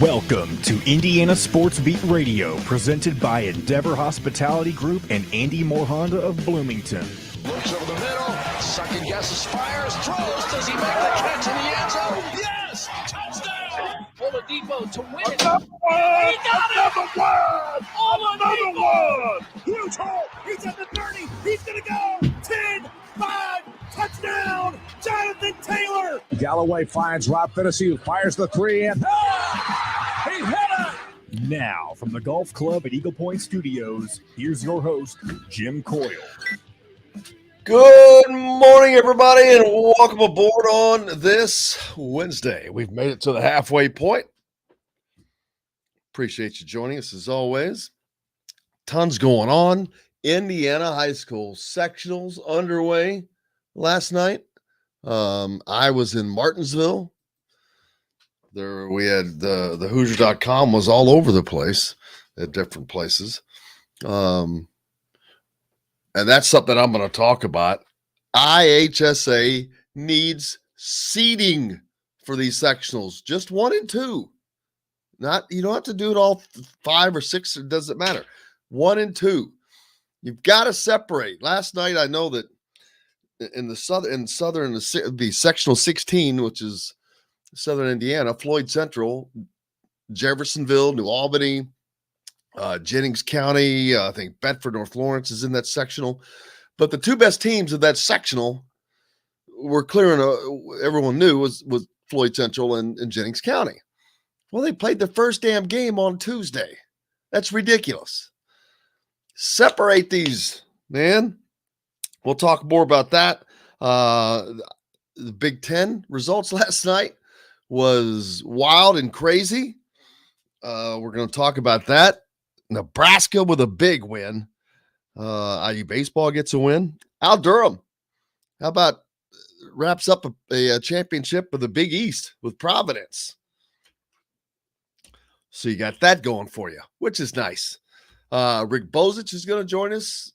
Welcome to Indiana Sports Beat Radio, presented by Endeavor Hospitality Group and Andy Morhonda of Bloomington. Looks over the middle, second guesses, fires, throws. Does he make the catch in the end zone? Yes! Touchdown! Oladipo to win it. Another one! He got it! Another one! Huge hole! He's at the 30! He's gonna go! 10, 5, touchdown! Jonathan Taylor! Galloway finds Rob Finnessy, who fires the three, and he hit it! Now, from the Golf Club at Eagle Point Studios, here's your host, Jim Coyle. Good morning, everybody, and welcome aboard on this Wednesday. We've made it to the halfway point. Appreciate you joining us as always. Tons going on. Indiana High School sectionals underway last night. I was in Martinsville. There we had the Hoosiers.com was all over the place at different places. And that's something I'm going to talk about. IHSA needs seating for these sectionals, just 1 and 2. You don't have to do it all 5 or 6. It doesn't matter. 1 and 2. You've got to separate. Last night, I know that in the sectional 16, which is Southern Indiana, Floyd Central, Jeffersonville, New Albany, Jennings County, I think Bedford, North Lawrence is in that sectional. But the two best teams of that sectional were clearing, everyone knew, was Floyd Central and Jennings County. Well, they played the first damn game on Tuesday. That's ridiculous. Separate these, man. We'll talk more about that. The Big Ten results last night was wild and crazy. We're going to talk about that. Nebraska with a big win. IU baseball gets a win. Al Durham, how about wraps up a championship of the Big East with Providence. So you got that going for you, which is nice. Rick Bozich is going to join us.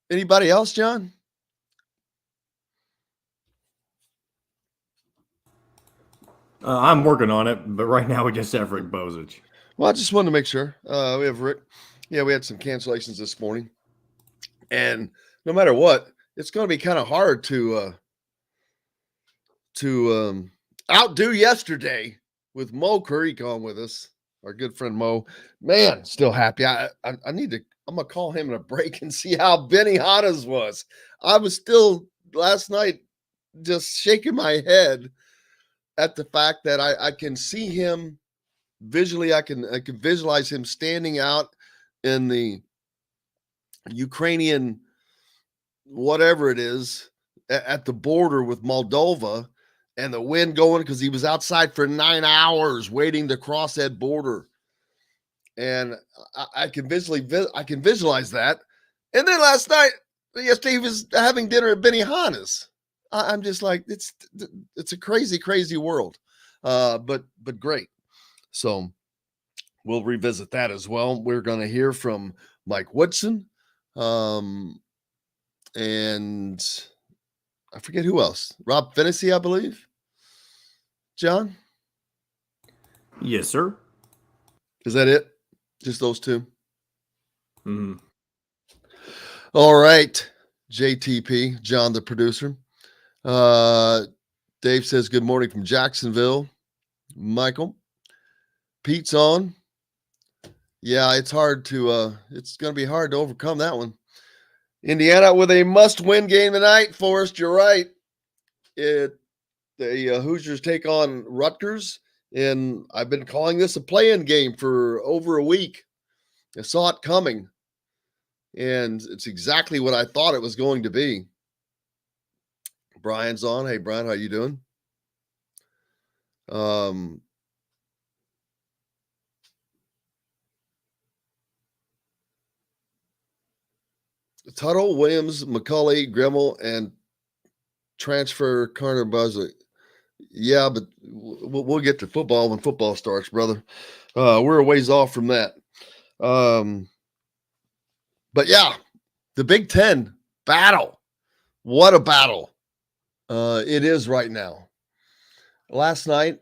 Anybody else, John? I'm working on it, but right now we just have Rick Bozich. Well, I just wanted to make sure. We have Rick. Yeah, we had some cancellations this morning. And no matter what, it's going to be kind of hard to outdo yesterday with Mo Curry on with us, our good friend Mo. Man, still happy. I'm going to call him in a break and see how Benny Hanna's was. I was still last night just shaking my head at the fact that I can see him visually. I can visualize him standing out in the Ukrainian, whatever it is, at the border with Moldova, and the wind going because he was outside for 9 hours waiting to cross that border. And I can visualize that. And then yesterday he was having dinner at Benny Hanna's. I'm just like, it's a crazy, crazy world, but great. So we'll revisit that as well. We're going to hear from Mike Woodson, and I forget who else. Rob Finnessy, I believe. John? Yes, sir. Is that it? Just those two? Mm-hmm. All right. JTP, John, the producer. Dave says, good morning from Jacksonville. Michael. Pete's on. Yeah, it's going to be hard to overcome that one. Indiana with a must-win game tonight. Forrest, you're right. The Hoosiers take on Rutgers, and I've been calling this a play-in game for over a week. I saw it coming, and it's exactly what I thought it was going to be. Brian's on. Hey, Brian, how you doing? Tuttle, Williams, McCulley, Grimmel, and transfer Carter Bozich. Yeah, but we'll get to football when football starts, brother. We're a ways off from that. But yeah, the Big Ten battle. What a battle it is right now. Last night,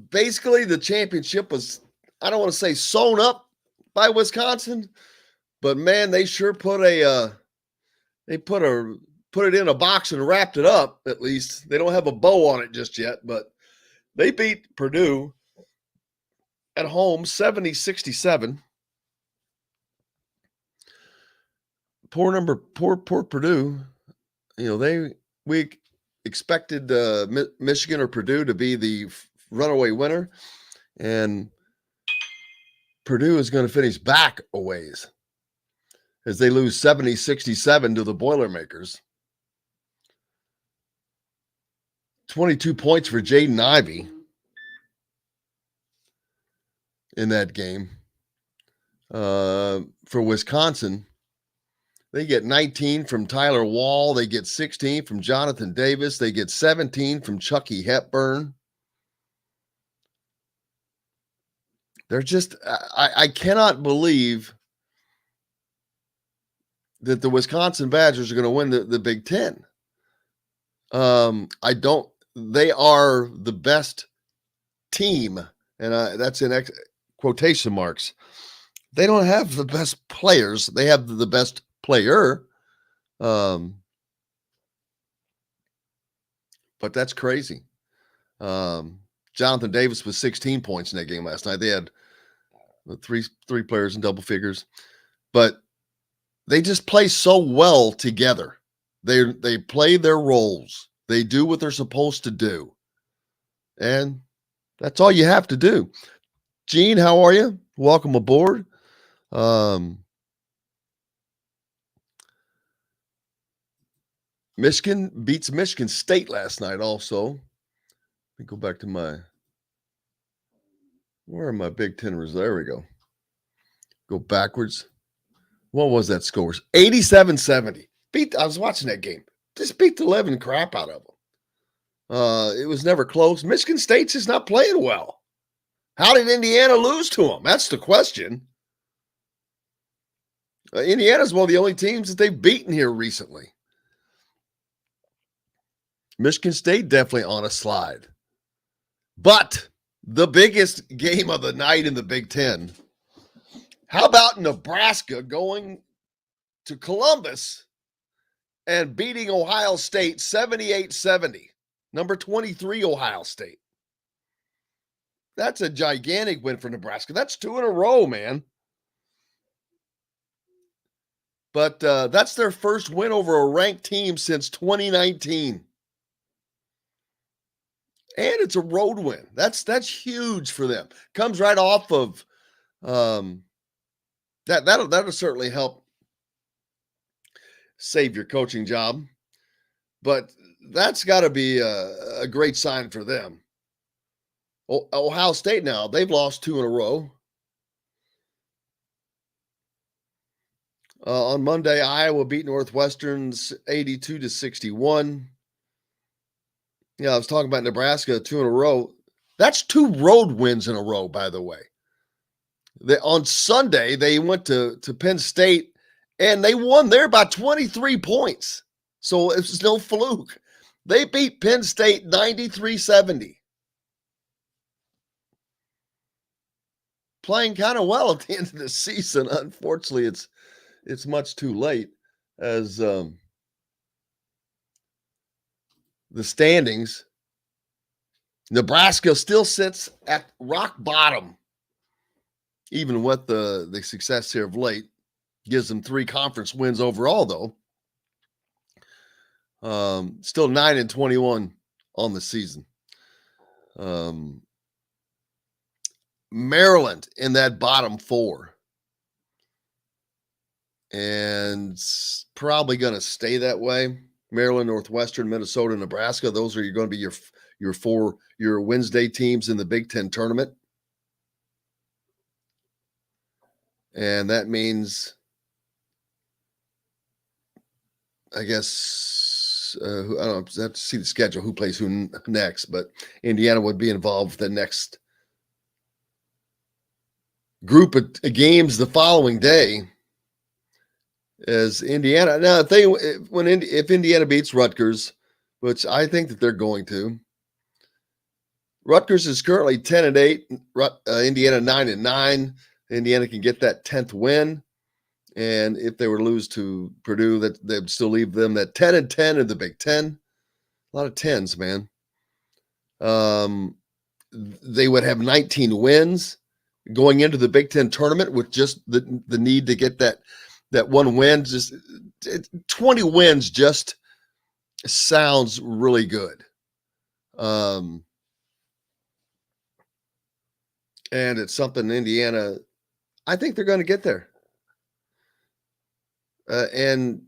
basically the championship was, I don't want to say sewn up by Wisconsin, but man, they sure put it in a box and wrapped it up. At least they don't have a bow on it just yet, but they beat Purdue at home 70-67. Poor Purdue. We expected Michigan or Purdue to be the runaway winner, and Purdue is going to finish back a ways as they lose 70-67 to the Boilermakers. 22 points for Jaden Ivey in that game. For Wisconsin, they get 19 from Tyler Wall. They get 16 from Jonathan Davis. They get 17 from Chucky Hepburn. They're just, I cannot believe that the Wisconsin Badgers are going to win the Big Ten. They are the best team, and that's in quotation marks. They don't have the best players. They have the best player. But that's crazy. Jonathan Davis was 16 points in that game last night. They had three players in double figures, but they just play so well together. They play their roles. They do what they're supposed to do. And that's all you have to do. Gene, how are you? Welcome aboard. Michigan beats Michigan State last night also. Let me go back to where are my Big Ten results? There we go. Go backwards. What was that score? 87-70. I was watching that game. Just beat the living crap out of them. It was never close. Michigan State's just not playing well. How did Indiana lose to them? That's the question. Indiana's one of the only teams that they've beaten here recently. Michigan State definitely on a slide. But the biggest game of the night in the Big Ten, how about Nebraska going to Columbus and beating Ohio State 78-70? Number 23 Ohio State. That's a gigantic win for Nebraska. That's 2 in a row, man. But that's their first win over a ranked team since 2019. And it's a road win. That's huge for them. Comes right off of that'll certainly help save your coaching job. But that's got to be a great sign for them. Ohio State now, they've lost 2 in a row. On Monday, Iowa beat Northwestern 82-61. Yeah, I was talking about Nebraska, 2 in a row. That's 2 road wins in a row, by the way. On Sunday, they went to Penn State, and they won there by 23 points. So it's no fluke. They beat Penn State 93-70. Playing kind of well at the end of the season. Unfortunately, it's much too late as the standings. Nebraska still sits at rock bottom, even with the success here of late. Gives them 3 conference wins overall, though. Still 9-21 on the season. Maryland in that bottom 4. And probably going to stay that way. Maryland, Northwestern, Minnesota, Nebraska. Those are going to be your Wednesday teams in the Big Ten tournament. And that means, I guess, I don't know, I have to see the schedule, who plays who next, but Indiana would be involved with the next group of games the following day. As Indiana, now if Indiana beats Rutgers, which I think that they're going to, Rutgers is currently 10-8. Indiana 9-9. Indiana can get that 10th win. And if they were to lose to Purdue, that would still leave them at 10-10 in the Big Ten. A lot of 10s, man. They would have 19 wins going into the Big Ten tournament with just the need to get that one win. Just 20 wins just sounds really good. And it's something Indiana, I think they're going to get there. And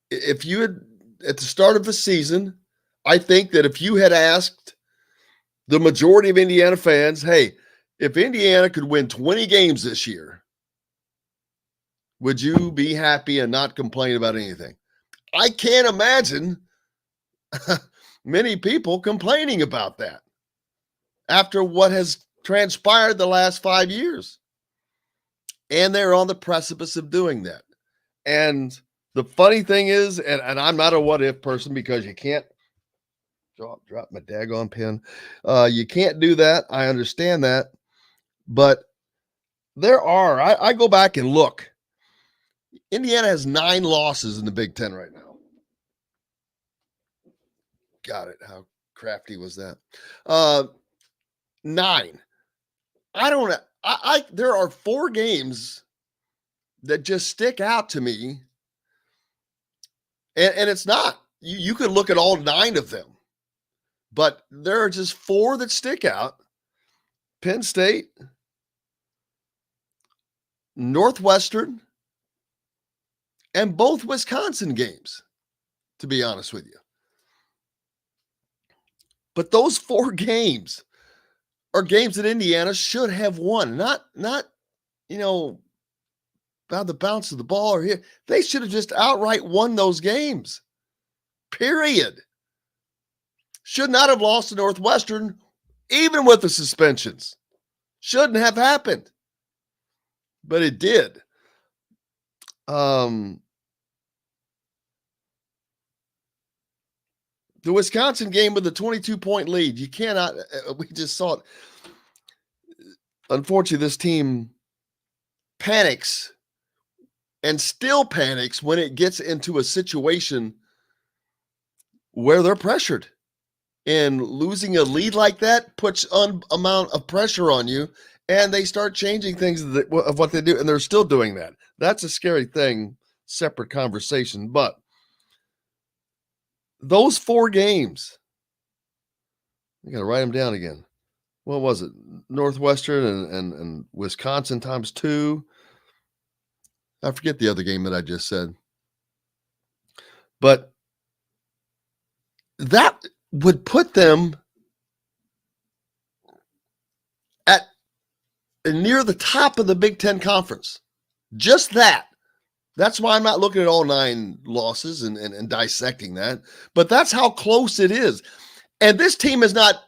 if you had, at the start of the season, I think that if you had asked the majority of Indiana fans, hey, if Indiana could win 20 games this year, would you be happy and not complain about anything? I can't imagine many people complaining about that after what has transpired the last 5 years. And they're on the precipice of doing that. And the funny thing is, and I'm not a what-if person because you can't drop my daggone pen. You can't do that. I understand that. But there are, I go back and look. Indiana has 9 losses in the Big Ten right now. Got it. How crafty was that? 9. I don't know. There are 4 games that just stick out to me. And it's not. You could look at all 9 of them. But there are just 4 that stick out. Penn State, Northwestern, and both Wisconsin games, to be honest with you. But those 4 games are games that Indiana should have won. Not about the bounce of the ball or here. They should have just outright won those games. Period. Should not have lost to Northwestern, even with the suspensions. Shouldn't have happened. But it did. The Wisconsin game with a 22-point lead, you cannot, we just saw it. Unfortunately, this team panics and still panics when it gets into a situation where they're pressured. And losing a lead like that puts an amount of pressure on you, and they start changing things of what they do, and they're still doing that. That's a scary thing, separate conversation. But those 4 games, I got to write them down again. What was it? Northwestern and Wisconsin times 2. I forget the other game that I just said. But that would put them at near the top of the Big Ten Conference. Just that. That's why I'm not looking at all 9 losses and dissecting that. But that's how close it is. And this team is not,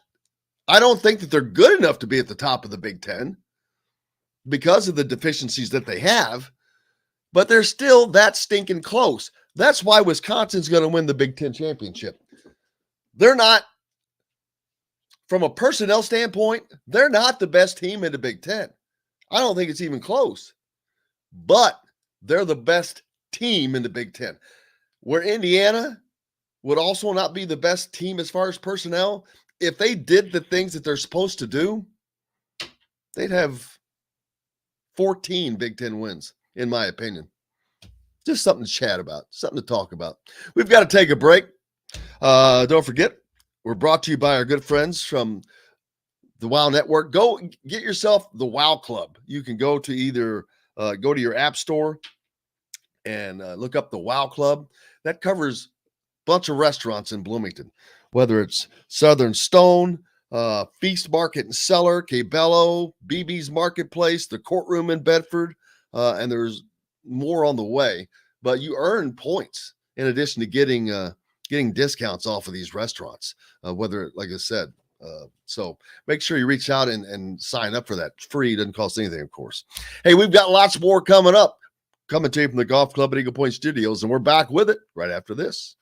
I don't think that they're good enough to be at the top of the Big Ten because of the deficiencies that they have. But they're still that stinking close. That's why Wisconsin's going to win the Big Ten championship. They're not, from a personnel standpoint, they're not the best team in the Big Ten. I don't think it's even close. But they're the best team in the Big Ten. Where Indiana would also not be the best team as far as personnel, if they did the things that they're supposed to do, they'd have 14 Big Ten wins, in my opinion. Just something to chat about, something to talk about. We've got to take a break. Don't forget, we're brought to you by our good friends from the WOW Network. Go get yourself the WOW Club. You can go to either go to your app store and look up the WOW Club. That covers a bunch of restaurants in Bloomington, whether it's Southern Stone, Feast Market and Cellar, Cabello, BB's Marketplace, the Courtroom in Bedford, and there's more on the way. But you earn points in addition to getting discounts off of these restaurants, whether, like I said, so make sure you reach out and sign up for that. It's free. Doesn't cost anything, of course. Hey, we've got lots more coming up, coming to you from the Golf Club at Eagle Point Studios, and we're back with it right after this.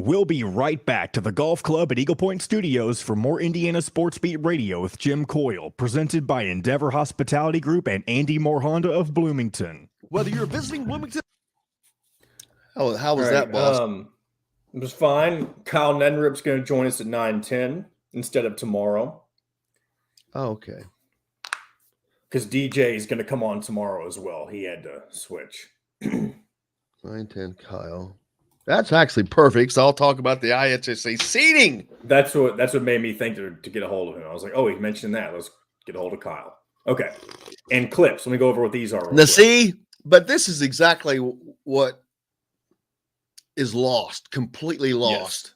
We'll be right back to the Golf Club at Eagle Point Studios for more Indiana Sports Beat Radio with Jim Coyle, presented by Endeavor Hospitality Group and Andy Moore Honda of Bloomington. Whether you're visiting Bloomington, how was that, boss? It was fine. Kyle Neddenriep's going to join us at 9:10 instead of tomorrow. Oh, okay. Because DJ is going to come on tomorrow as well. He had to switch. 9:10, Kyle. That's actually perfect. So I'll talk about the IHSA seating. That's what made me think to get a hold of him. I was like, oh, he mentioned that. Let's get a hold of Kyle. Okay. And clips. Let me go over what these are. Now, see, but this is exactly what is lost, completely lost.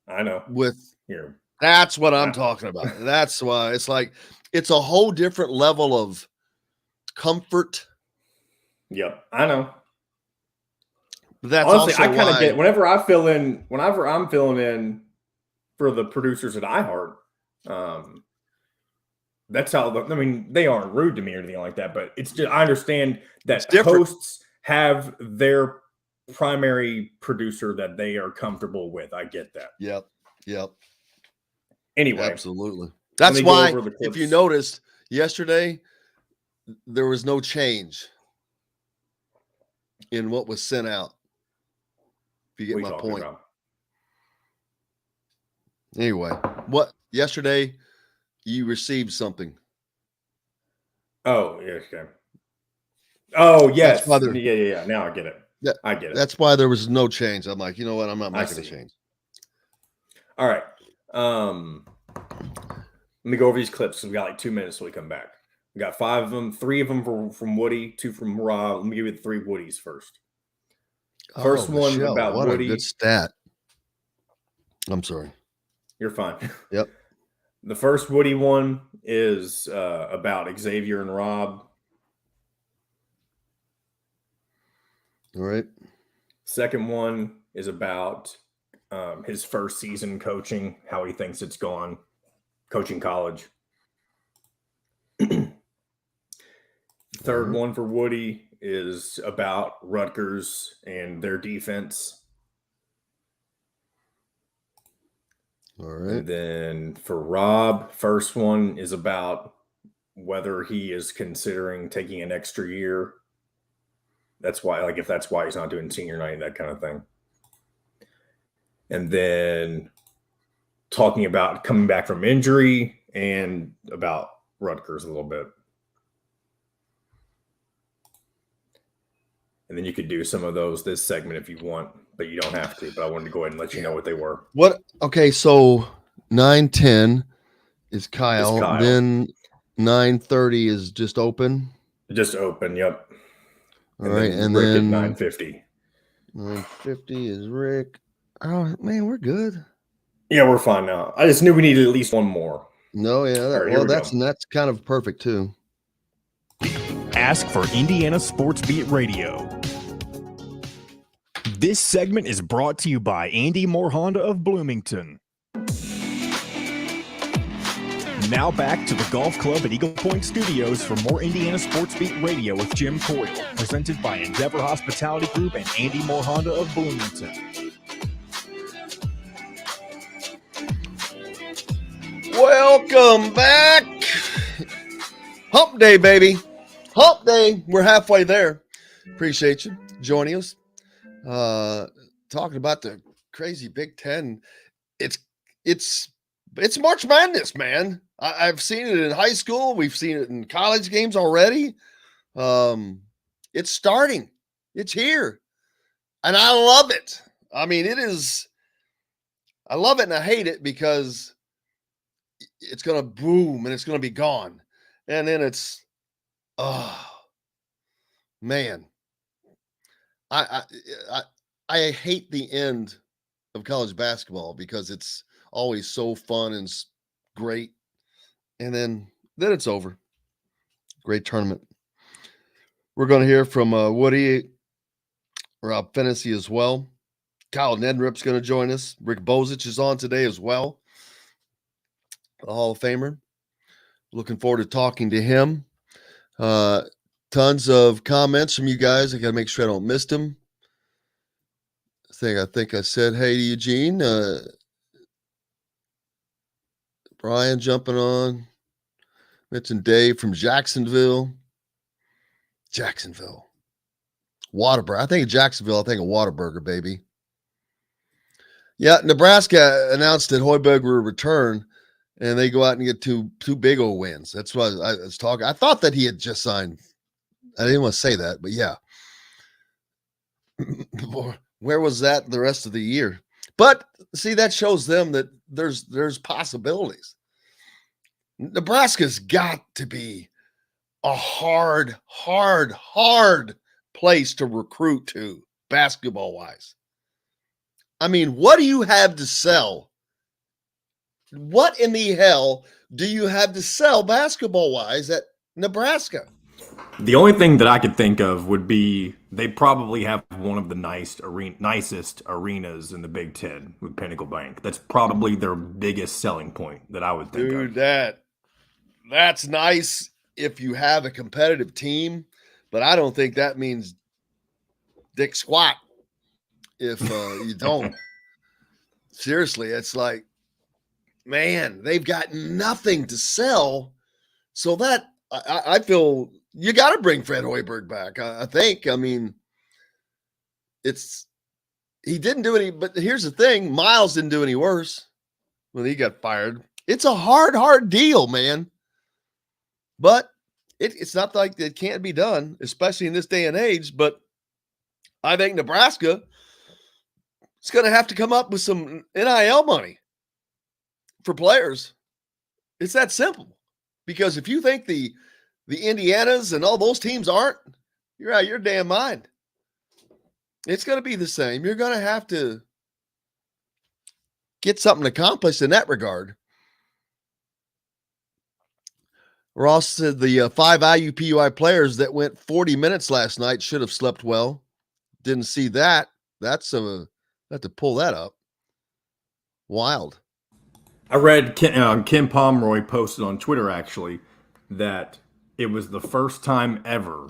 Yes, I know. With here. That's what I'm talking about. That's why it's like it's a whole different level of comfort. Yep, I know. That's honestly, also I kind of why, get whenever I'm filling in for the producers at iHeart. That's how. I mean, they aren't rude to me or anything like that, but it's just I understand that hosts have their primary producer that they are comfortable with. I get that. Yep. Anyway, absolutely. That's why, if you noticed yesterday, there was no change in what was sent out. If you get my point. Anyway, what yesterday you received something. Oh, yeah, okay. Oh, yes. Yeah. Now I get it. Yeah, I get it. That's why there was no change. I'm like, you know what? I'm not making a change. All right. Let me go over these clips. We got like 2 minutes till we come back. We got 5 of them, 3 of them from Woody, 2 from Rob. Let me give you the 3 Woodies first. First one Michelle, about what Woody. A good stat. I'm sorry. You're fine. Yep. The first Woody one is about Xavier and Rob. All right. Second one is about his first season coaching, how he thinks it's gone, coaching college. Third one for Woody is about Rutgers and their defense. All right. And then for Rob, first one is about whether he is considering taking an extra year. That's why, like, if that's why he's not doing senior night, that kind of thing. And then talking about coming back from injury and about Rutgers a little bit. And then you could do some of those this segment if you want, but you don't have to. But I wanted to go ahead and let you know what they were. What? Okay, so 9:10 is Kyle. Then 9:30 is just open. Just open, yep. All right, and Rick then at 9:50. 9:50 is Rick. Oh man, we're good. Yeah, we're fine now. I just knew we needed at least one more. No, yeah, that's kind of perfect too. Ask for Indiana Sports Beat Radio. This segment is brought to you by Andy Moore Honda of Bloomington. Now back to the Golf Club at Eagle Point Studios for more Indiana Sports Beat Radio with Jim Coyle, presented by Endeavor Hospitality Group and Andy Moore Honda of Bloomington. Welcome back. Hump day, baby. Hump day. We're halfway there. Appreciate you joining us. Talking about the crazy Big Ten. It's March Madness, man. I've seen it in high school. We've seen it in college games already. It's starting. It's here. And I love it. I mean, it is. I love it and I hate it because it's going to boom and it's going to be gone. And then it's, oh, man. I hate the end of college basketball because it's always so fun and great. And then it's over. Great tournament. We're going to hear from Woody, Rob Fennessy as well. Kyle Neddenriep's going to join us. Rick Bozich is on today as well. A Hall of Famer. Looking forward to talking to him. Tons of comments from you guys. I got to make sure I don't miss them. I think I said hey to Eugene. Brian jumping on. Mentioned Dave from Jacksonville. Whataburger. I think of Jacksonville, I think of Whataburger, baby. Yeah, Nebraska announced that Hoiberg will return, and they go out and get two big old wins. That's what I was talking. I thought that he had just signed. I didn't want to say that, but yeah. Where was that the rest of the year? But see, that shows them that there's possibilities. Nebraska's got to be a hard place to recruit to basketball wise. I mean, what do you have to sell? What in the hell do you have to sell basketball wise at Nebraska? The only thing that I could think of would be they probably have one of the nicest arenas in the Big Ten with Pinnacle Bank. That's probably their biggest selling point that I would think of. Dude, that's nice if you have a competitive team, but I don't think that means dick squat if you don't. Seriously, it's like, man, they've got nothing to sell. So that I feel you got to bring Fred Hoiberg back. I think. I mean, he didn't do any. But here's the thing: Miles didn't do any worse when he got fired. It's a hard deal, man. But it's not like it can't be done, especially in this day and age. But I think Nebraska is going to have to come up with some NIL money for players. It's that simple. Because if you think the Indianas and all those teams aren't, you're out of your damn mind. It's going to be the same. You're going to have to get something accomplished in that regard. Ross said the 5 IUPUI players that went 40 minutes last night should have slept well. Didn't see that. That's have to pull that up. Wild. I read Ken Pomeroy posted on Twitter, actually, that it was the first time ever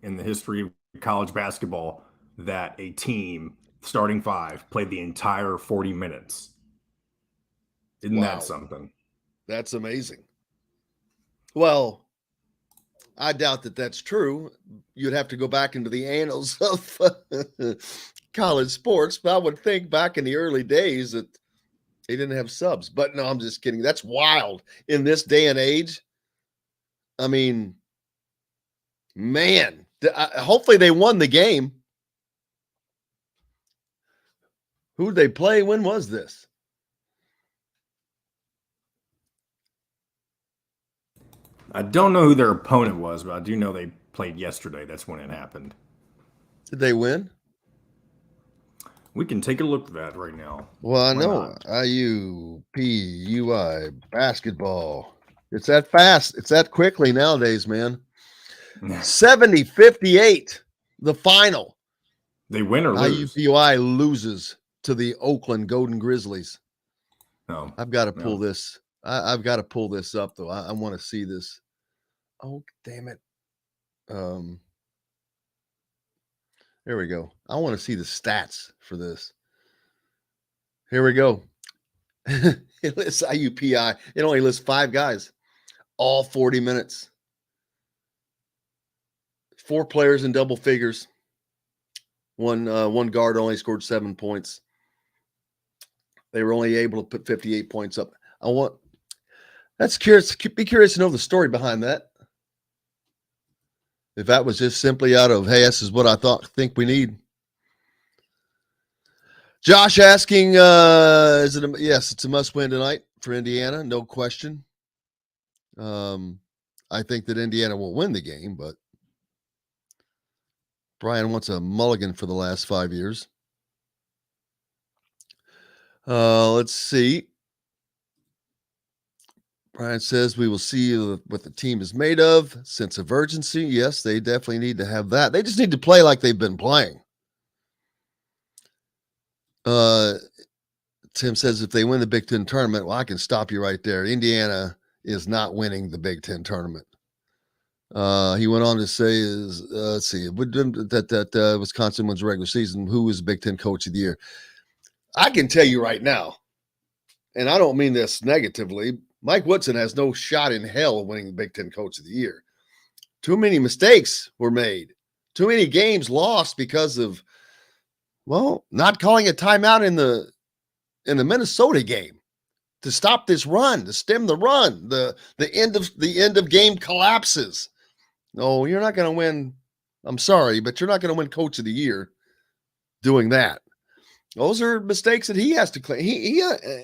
in the history of college basketball that a team, starting 5, played the entire 40 minutes. Isn't that something? That's amazing. Well, I doubt that that's true. You'd have to go back into the annals of college sports, but I would think back in the early days that they didn't have subs. But no, I'm just kidding. That's wild in this day and age. I mean, man, hopefully they won the game. Who did they play? When was this? I don't know who their opponent was, but I do know they played yesterday. That's when it happened. Did they win? We can take a look at that right now. Well, I know IUPUI basketball. It's that fast. It's that quickly nowadays, man. 70-58, the final. They win or lose? IUPUI loses to the Oakland Golden Grizzlies. No, I've got to pull this. I've got to pull this up, though. I want to see this. Oh, damn it. There we go. I want to see the stats for this. Here we go. It lists IUPI. It only lists 5 guys, all 40 minutes. 4 players in double figures. One guard only scored 7 points. They were only able to put 58 points up. That's curious. Be curious to know the story behind that. If that was just simply out of, hey, this is what I think we need. Josh asking, yes, it's a must-win tonight for Indiana, no question. I think that Indiana will win the game, but Brian wants a mulligan for the last 5 years. Let's see. Brian says we will see what the team is made of. Sense of urgency. Yes, they definitely need to have that. They just need to play like they've been playing. Tim says if they win the Big Ten tournament, well, I can stop you right there. Indiana is not winning the Big Ten tournament. He went on to say, let's see, that Wisconsin wins the regular season. Who was Big Ten Coach of the Year? I can tell you right now, and I don't mean this negatively, Mike Woodson has no shot in hell of winning the Big Ten Coach of the Year. Too many mistakes were made. Too many games lost because of, not calling a timeout in the Minnesota game to stop this run, to stem the run, the end of game collapses. No, you're not going to win. I'm sorry, but you're not going to win Coach of the Year doing that. Those are mistakes that he has to clean.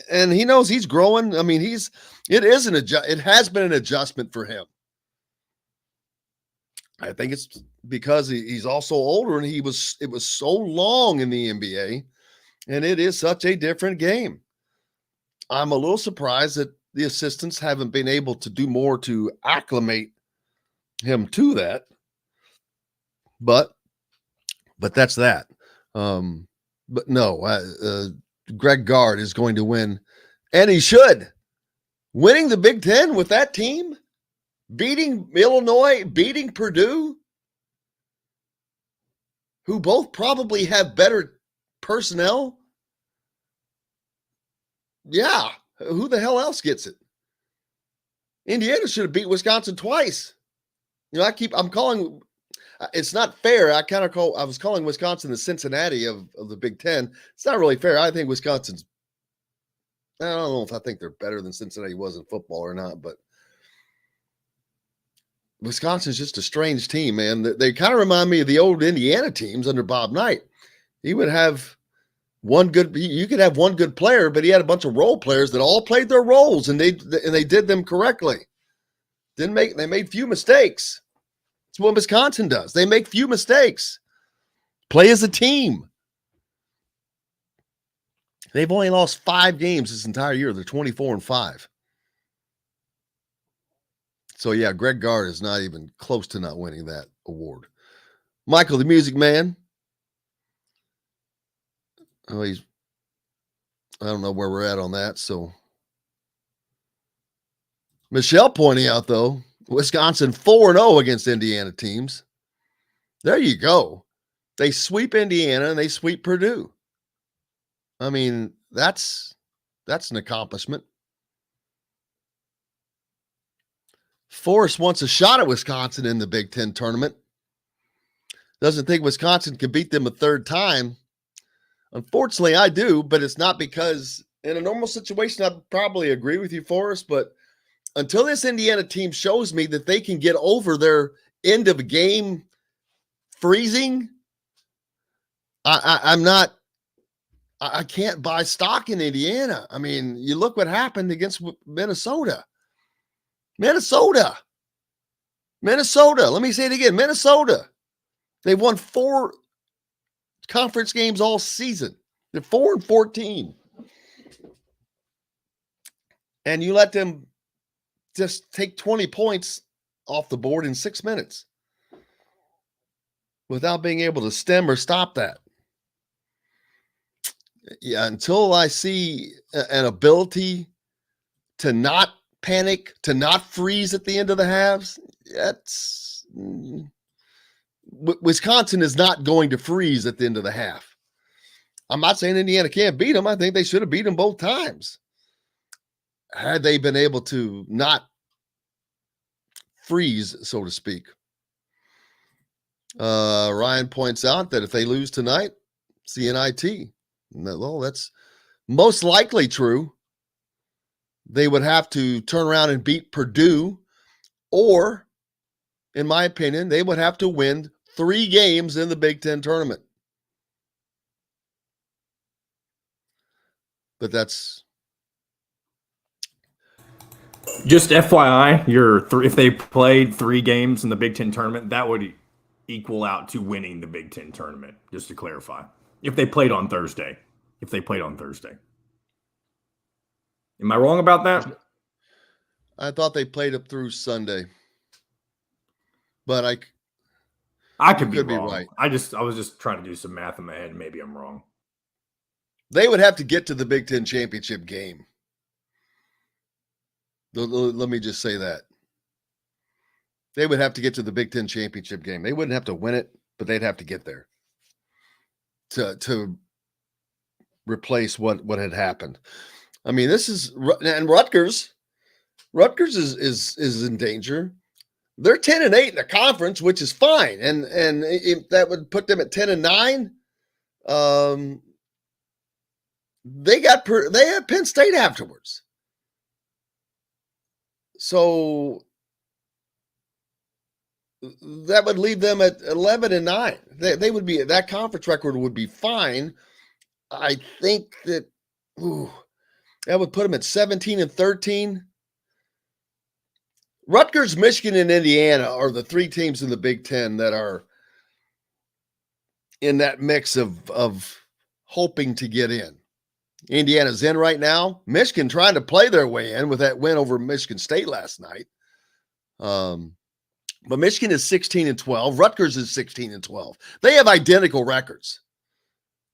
And he knows he's growing. I mean, it has been an adjustment for him. I think it's because he's also older, and it was so long in the NBA, and it is such a different game. I'm a little surprised that the assistants haven't been able to do more to acclimate him to that. But that's that. But no, Greg Gard is going to win, and he should. Winning the Big Ten with that team, beating Illinois, beating Purdue, who both probably have better personnel. Yeah, who the hell else gets it? Indiana should have beat Wisconsin twice. I'm calling. It's not fair. I was calling Wisconsin the Cincinnati of the Big Ten. It's not really fair. I think Wisconsin's, I don't know if I think they're better than Cincinnati was in football or not, but Wisconsin's just a strange team, man. They kind of remind me of the old Indiana teams under Bob Knight. He would have you could have one good player, but he had a bunch of role players that all played their roles, and they did them correctly. They made few mistakes. That's what Wisconsin does. They make few mistakes. Play as a team. They've only lost 5 games this entire year. They're 24-5. So, yeah, Greg Gard is not even close to not winning that award. Michael, the Music Man. I don't know where we're at on that. So, Michelle pointing out, though, Wisconsin 4-0 against Indiana teams. There you go. They sweep Indiana and they sweep Purdue. I mean, that's an accomplishment. Forrest wants a shot at Wisconsin in the Big Ten tournament. Doesn't think Wisconsin can beat them a third time. Unfortunately, I do, but it's not because in a normal situation, I'd probably agree with you, Forrest, but until this Indiana team shows me that they can get over their end of game freezing, I can't buy stock in Indiana. I mean, you look what happened against Minnesota. Minnesota. Let me say it again. Minnesota. They've won 4 conference games all season. They're 4-14. And you let them just take 20 points off the board in 6 minutes without being able to stem or stop that. Yeah, until I see an ability to not panic, to not freeze at the end of the halves, Wisconsin is not going to freeze at the end of the half. I'm not saying Indiana can't beat them. I think they should have beat them both times. Had they been able to not freeze, so to speak. Ryan points out that if they lose tonight, CNIT. Well, that's most likely true. They would have to turn around and beat Purdue, or, in my opinion, they would have to win 3 games in the Big Ten tournament. But that's just FYI. If they played 3 games in the Big Ten tournament, that would equal out to winning the Big Ten tournament. Just to clarify, if they played on Thursday. Am I wrong about that? I thought they played up through Sunday, but I could be wrong. Right. I was just trying to do some math in my head. Maybe I'm wrong. They would have to get to the Big Ten championship game. Let me just say that. They would have to get to the Big Ten championship game. They wouldn't have to win it, but they'd have to get there to replace what had happened. I mean, this is, and Rutgers is in danger. They're 10-8 in the conference, which is fine, and that would put them at 10-9. They had Penn State afterwards, so that would leave them at 11-9. They would be, that conference record would be fine. I think that that would put them at 17-13. Rutgers, Michigan, and Indiana are the three teams in the Big Ten that are in that mix of hoping to get in. Indiana's in right now. Michigan trying to play their way in with that win over Michigan State last night. But Michigan is 16-12. Rutgers is 16-12. They have identical records.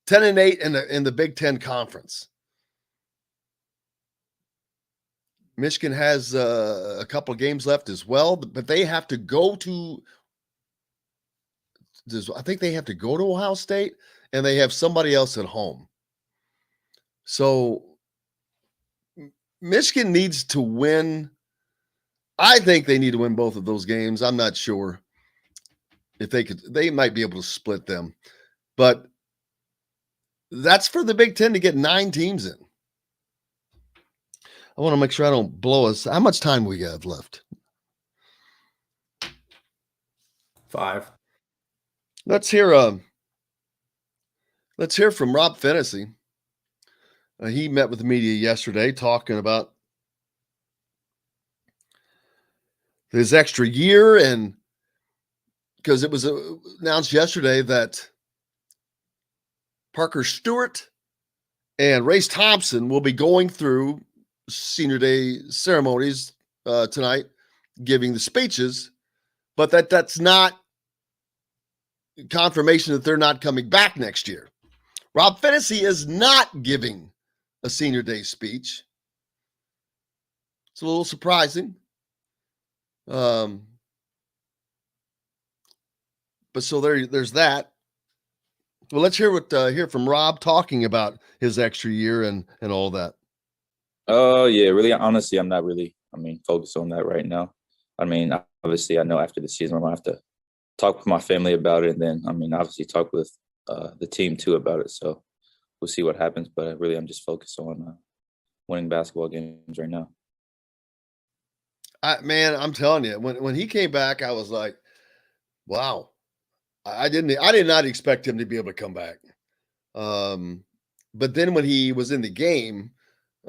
10-8 in the Big Ten Conference. Michigan has a couple of games left as well, but they have to go to, I think they have to go to Ohio State, and they have somebody else at home. So Michigan needs to win. I think they need to win both of those games. I'm not sure if they might be able to split them, but that's for the Big Ten to get 9 teams in. I want to make sure I don't blow us. How much time we have left? 5. Let's hear from Rob Fennessy. He met with the media yesterday talking about his extra year, and because it was announced yesterday that Parker Stewart and Race Thompson will be going through senior day ceremonies tonight, giving the speeches, but that's not confirmation that they're not coming back next year. Rob Fennessy is not giving a senior day speech. It's a little surprising. But so there's that. Well, let's hear from Rob talking about his extra year and all that. Yeah, really, honestly, I'm not really, focused on that right now. Obviously, I know after the season, I'm going to have to talk with my family about it. And then, obviously talk with the team too about it. So we'll see what happens. But really, I'm just focused on winning basketball games right now. I'm telling you, when he came back, I was like, wow. I did not expect him to be able to come back. But then when he was in the game,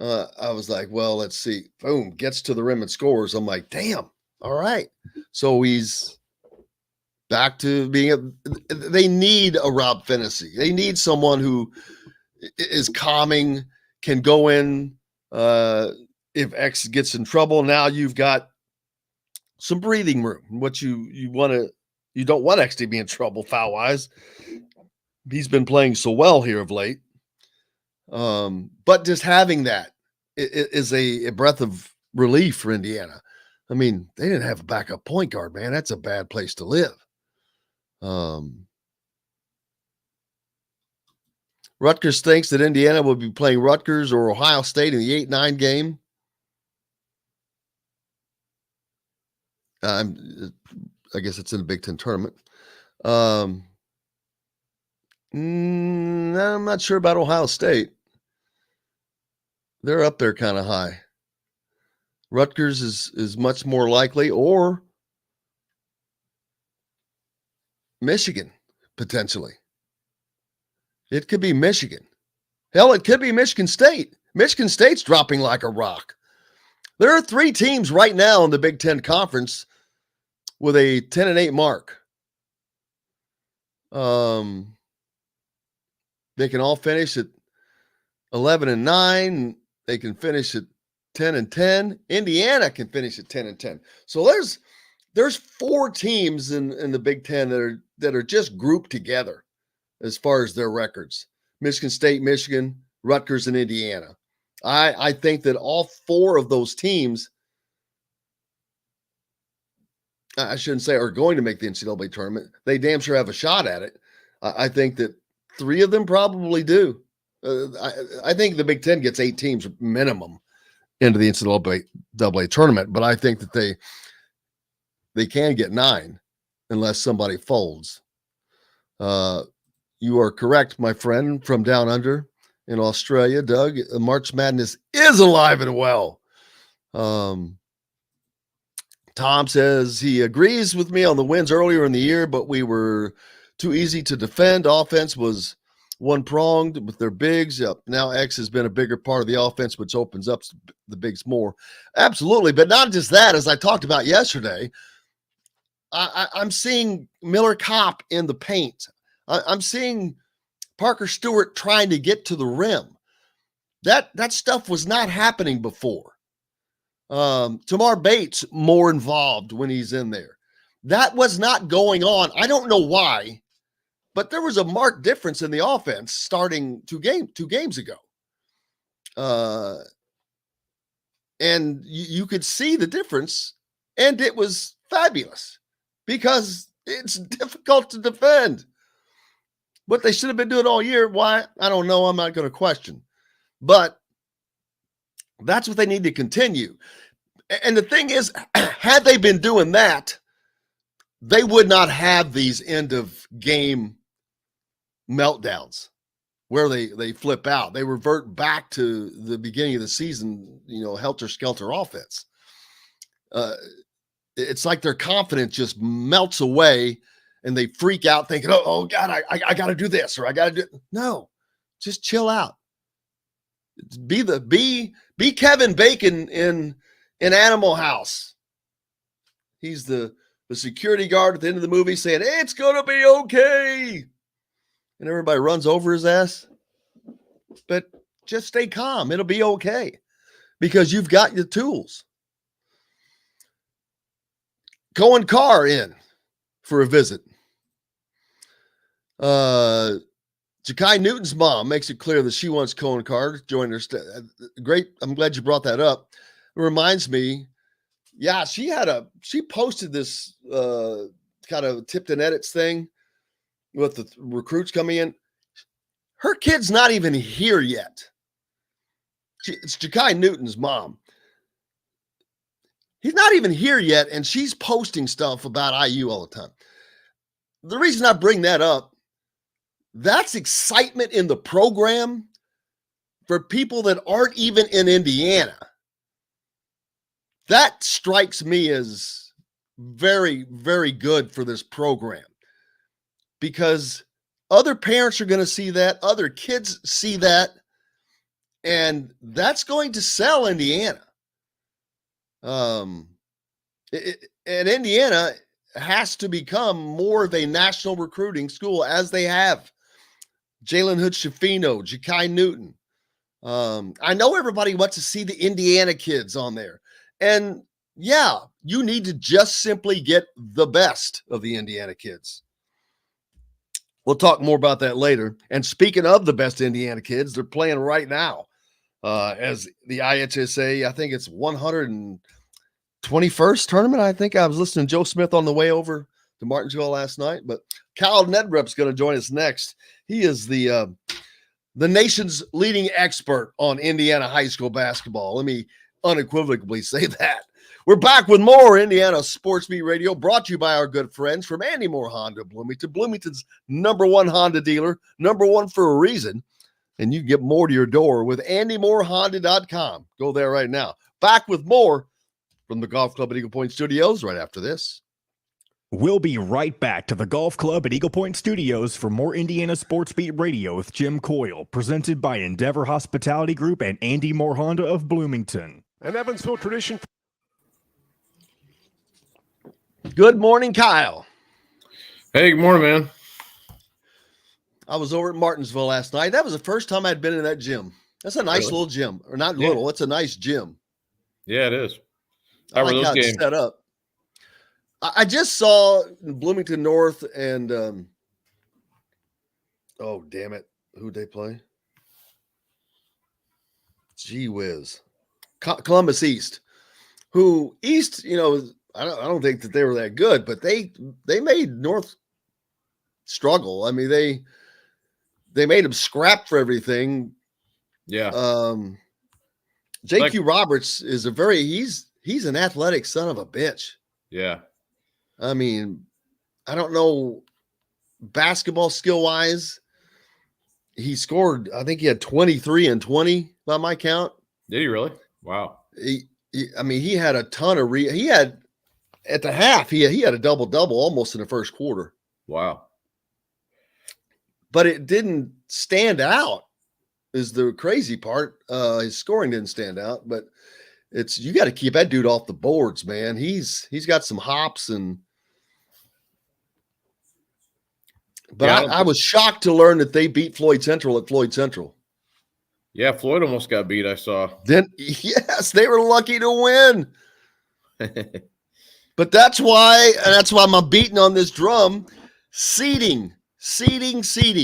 I was like, well, let's see. Boom, gets to the rim and scores. I'm like, damn. All right. So he's back to being they need a Rob Fennessy. They need someone who is calming, can go in if X gets in trouble. Now you've got some breathing room. What you don't want X to be in trouble foul-wise. He's been playing so well here of late. But just having that is a breath of relief for Indiana. They didn't have a backup point guard, man. That's a bad place to live. Rutgers thinks that Indiana will be playing Rutgers or Ohio State in the 8-9 game. I guess it's in the Big Ten tournament. I'm not sure about Ohio State. They're up there kind of high. Rutgers is much more likely, or Michigan, potentially. It could be Michigan. Hell, it could be Michigan State. Michigan State's dropping like a rock. There are 3 teams right now in the Big Ten Conference with a 10-8 mark. They can all finish at 11-9. They can finish at 10-10. Indiana can finish at 10-10. So there's 4 teams in the Big Ten that are just grouped together as far as their records. Michigan State, Michigan, Rutgers, and Indiana. I think that all 4 of those teams I shouldn't say are going to make the NCAA tournament. They damn sure have a shot at it. I think that 3 of them probably do. I think the Big Ten gets 8 teams minimum into the NCAA tournament, but I think that they can get 9 unless somebody folds. You are correct, my friend from down under in Australia, Doug. March Madness is alive and well. Tom says he agrees with me on the wins earlier in the year, but we were too easy to defend. Offense was one-pronged with their bigs. Yep. Now X has been a bigger part of the offense, which opens up the bigs more. Absolutely, but not just that. As I talked about yesterday, I'm seeing Miller Kopp in the paint. I'm seeing Parker Stewart trying to get to the rim. That stuff was not happening before. Tamar Bates more involved when he's in there. That was not going on. I don't know why, but there was a marked difference in the offense starting two games ago. And you could see the difference, and it was fabulous because it's difficult to defend. What they should have been doing all year, why? I don't know. I'm not going to question. But that's what they need to continue. And the thing is, had they been doing that, they would not have these end of game meltdowns where they flip out. They revert back to the beginning of the season, helter-skelter offense. It's like their confidence just melts away and they freak out thinking, oh God, I got to do this or I got to do it. No, just chill out. Be Kevin Bacon in Animal House. He's the security guard at the end of the movie saying, it's going to be okay. And everybody runs over his ass. But just stay calm. It'll be okay because you've got your tools. Cohen Carr in for a visit. Ja'Kai Newton's mom makes it clear that she wants Cohen Carr to join her. Great. I'm glad you brought that up. It reminds me, yeah, she posted this kind of tipped and edits thing with the recruits coming in. Her kid's not even here yet. It's Ja'Kai Newton's mom. He's not even here yet, and she's posting stuff about IU all the time. The reason I bring that up, that's excitement in the program for people that aren't even in Indiana. That strikes me as very, very good for this program because other parents are going to see that, other kids see that, and that's going to sell Indiana. And Indiana has to become more of a national recruiting school as they have. Jalen Hood-Schifino, Ja'Kai Newton. I know everybody wants to see the Indiana kids on there. And yeah, you need to just simply get the best of the Indiana kids. We'll talk more about that later. And speaking of the best Indiana kids, they're playing right now as the IHSA, I think it's 121st tournament. I think I was listening to Joe Smith on the way over to Martinsville last night, but Kyle Neddenriep is going to join us next. He is the nation's leading expert on Indiana high school basketball. Let me unequivocally say that. We're back with more Indiana Sports Beat Radio, brought to you by our good friends from Andy Moore Honda Bloomington, Bloomington's #1 Honda dealer, #1 for a reason, and you get more to your door with AndyMooreHonda.com. Go there right now. Back with more from the Golf Club at Eagle Point Studios right after this. We'll be right back to the Golf Club at Eagle Point Studios for more Indiana Sports Beat Radio with Jim Coyle, presented by Endeavor Hospitality Group and Andy Moore Honda of Bloomington. An Evansville tradition. Good morning, Kyle. Hey, good morning, man. I was over at Martinsville last night. That was the first time I'd been in that gym. That's a nice little gym. Or not little, it's a nice gym. Yeah, it is. I like how it's set up. I just saw Bloomington North and oh, damn it. Who'd they play? Gee whiz. Columbus East. Who East, I don't think that they were that good, but they made North struggle. I mean, they made them scrap for everything. Yeah. JQ Roberts is he's an athletic son of a bitch. Yeah. I mean, I don't know basketball skill wise. He scored, I think he had 23 and 20 by my count. Did he really? Wow. I mean, he had a ton of he had at the half, he had a double-double almost in the first quarter. Wow. But it didn't stand out is the crazy part. His scoring didn't stand out, but you got to keep that dude off the boards, man. He's got some hops but I was shocked to learn that they beat Floyd Central at Floyd Central. Yeah, Floyd almost got beat, I saw. Yes, they were lucky to win. But that's why I'm beating on this drum. Seeding.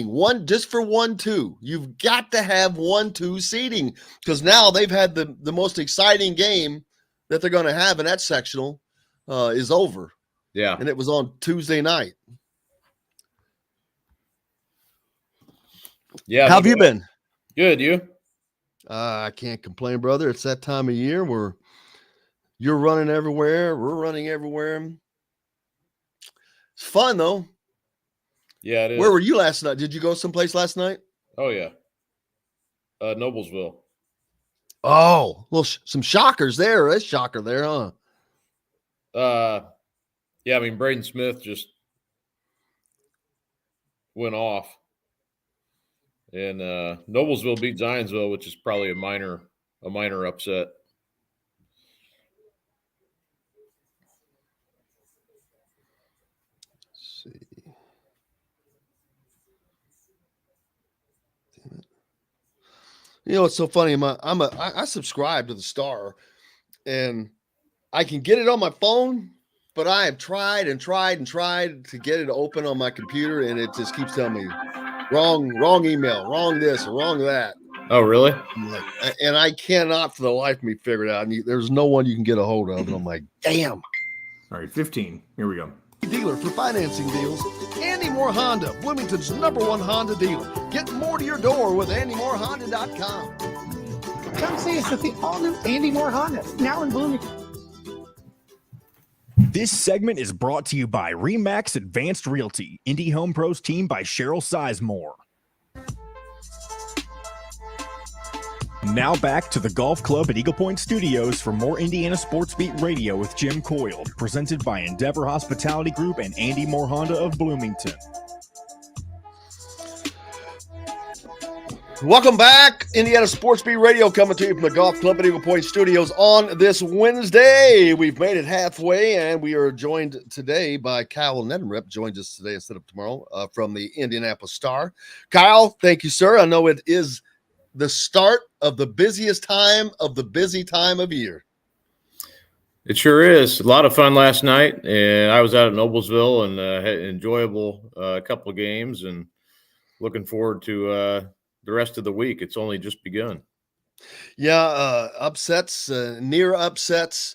One just for 1-2. You've got to have 1-2 seeding because now they've had the most exciting game that they're going to have in that sectional is over. Yeah. And it was on Tuesday night. Yeah. How have you been? Good. You? I can't complain, brother. It's that time of year where you're running everywhere. We're running everywhere. It's fun, though. Yeah, it is. Where were you last night? Did you go someplace last night? Oh, yeah. Noblesville. Oh, well, some shockers there. That's shocker there, huh? Yeah, I mean, Braden Smith just went off. And Noblesville beat Zionsville, which is probably a minor upset. Let's see. You know, it's so funny. I subscribe to the Star, and I can get it on my phone, but I have tried to get it open on my computer, and it just keeps telling me wrong email, wrong this, wrong that. Oh, really? And I cannot for the life of me figure it out. And there's no one you can get a hold of. And I'm like, damn. All right, 15. Here we go. Dealer for financing deals. Andy Moore Honda, Bloomington's #1 Honda dealer. Get more to your door with AndyMooreHonda.com. Come see us at the all-new Andy Moore Honda, now in Bloomington. This segment is brought to you by Remax Advanced Realty, Indy Home Pros team by Cheryl Sizemore. Now back to the Golf Club at Eagle Point Studios for more Indiana Sports Beat Radio with Jim Coyle, presented by Endeavor Hospitality Group and Andy Moore Honda of Bloomington. Welcome back. Indiana Sports Beat Radio coming to you from the Golf Club at Eagle Point Studios on this Wednesday. We've made it halfway, and we are joined today by Kyle Neddenriep, joins us today instead of tomorrow from the Indianapolis Star. Kyle, thank you, sir. I know it is the start of the busiest time of the busy time of year. It sure is. A lot of fun last night, and I was out at Noblesville and had an enjoyable couple of games, and looking forward to the rest of the week. It's only just begun. Yeah, upsets, near upsets,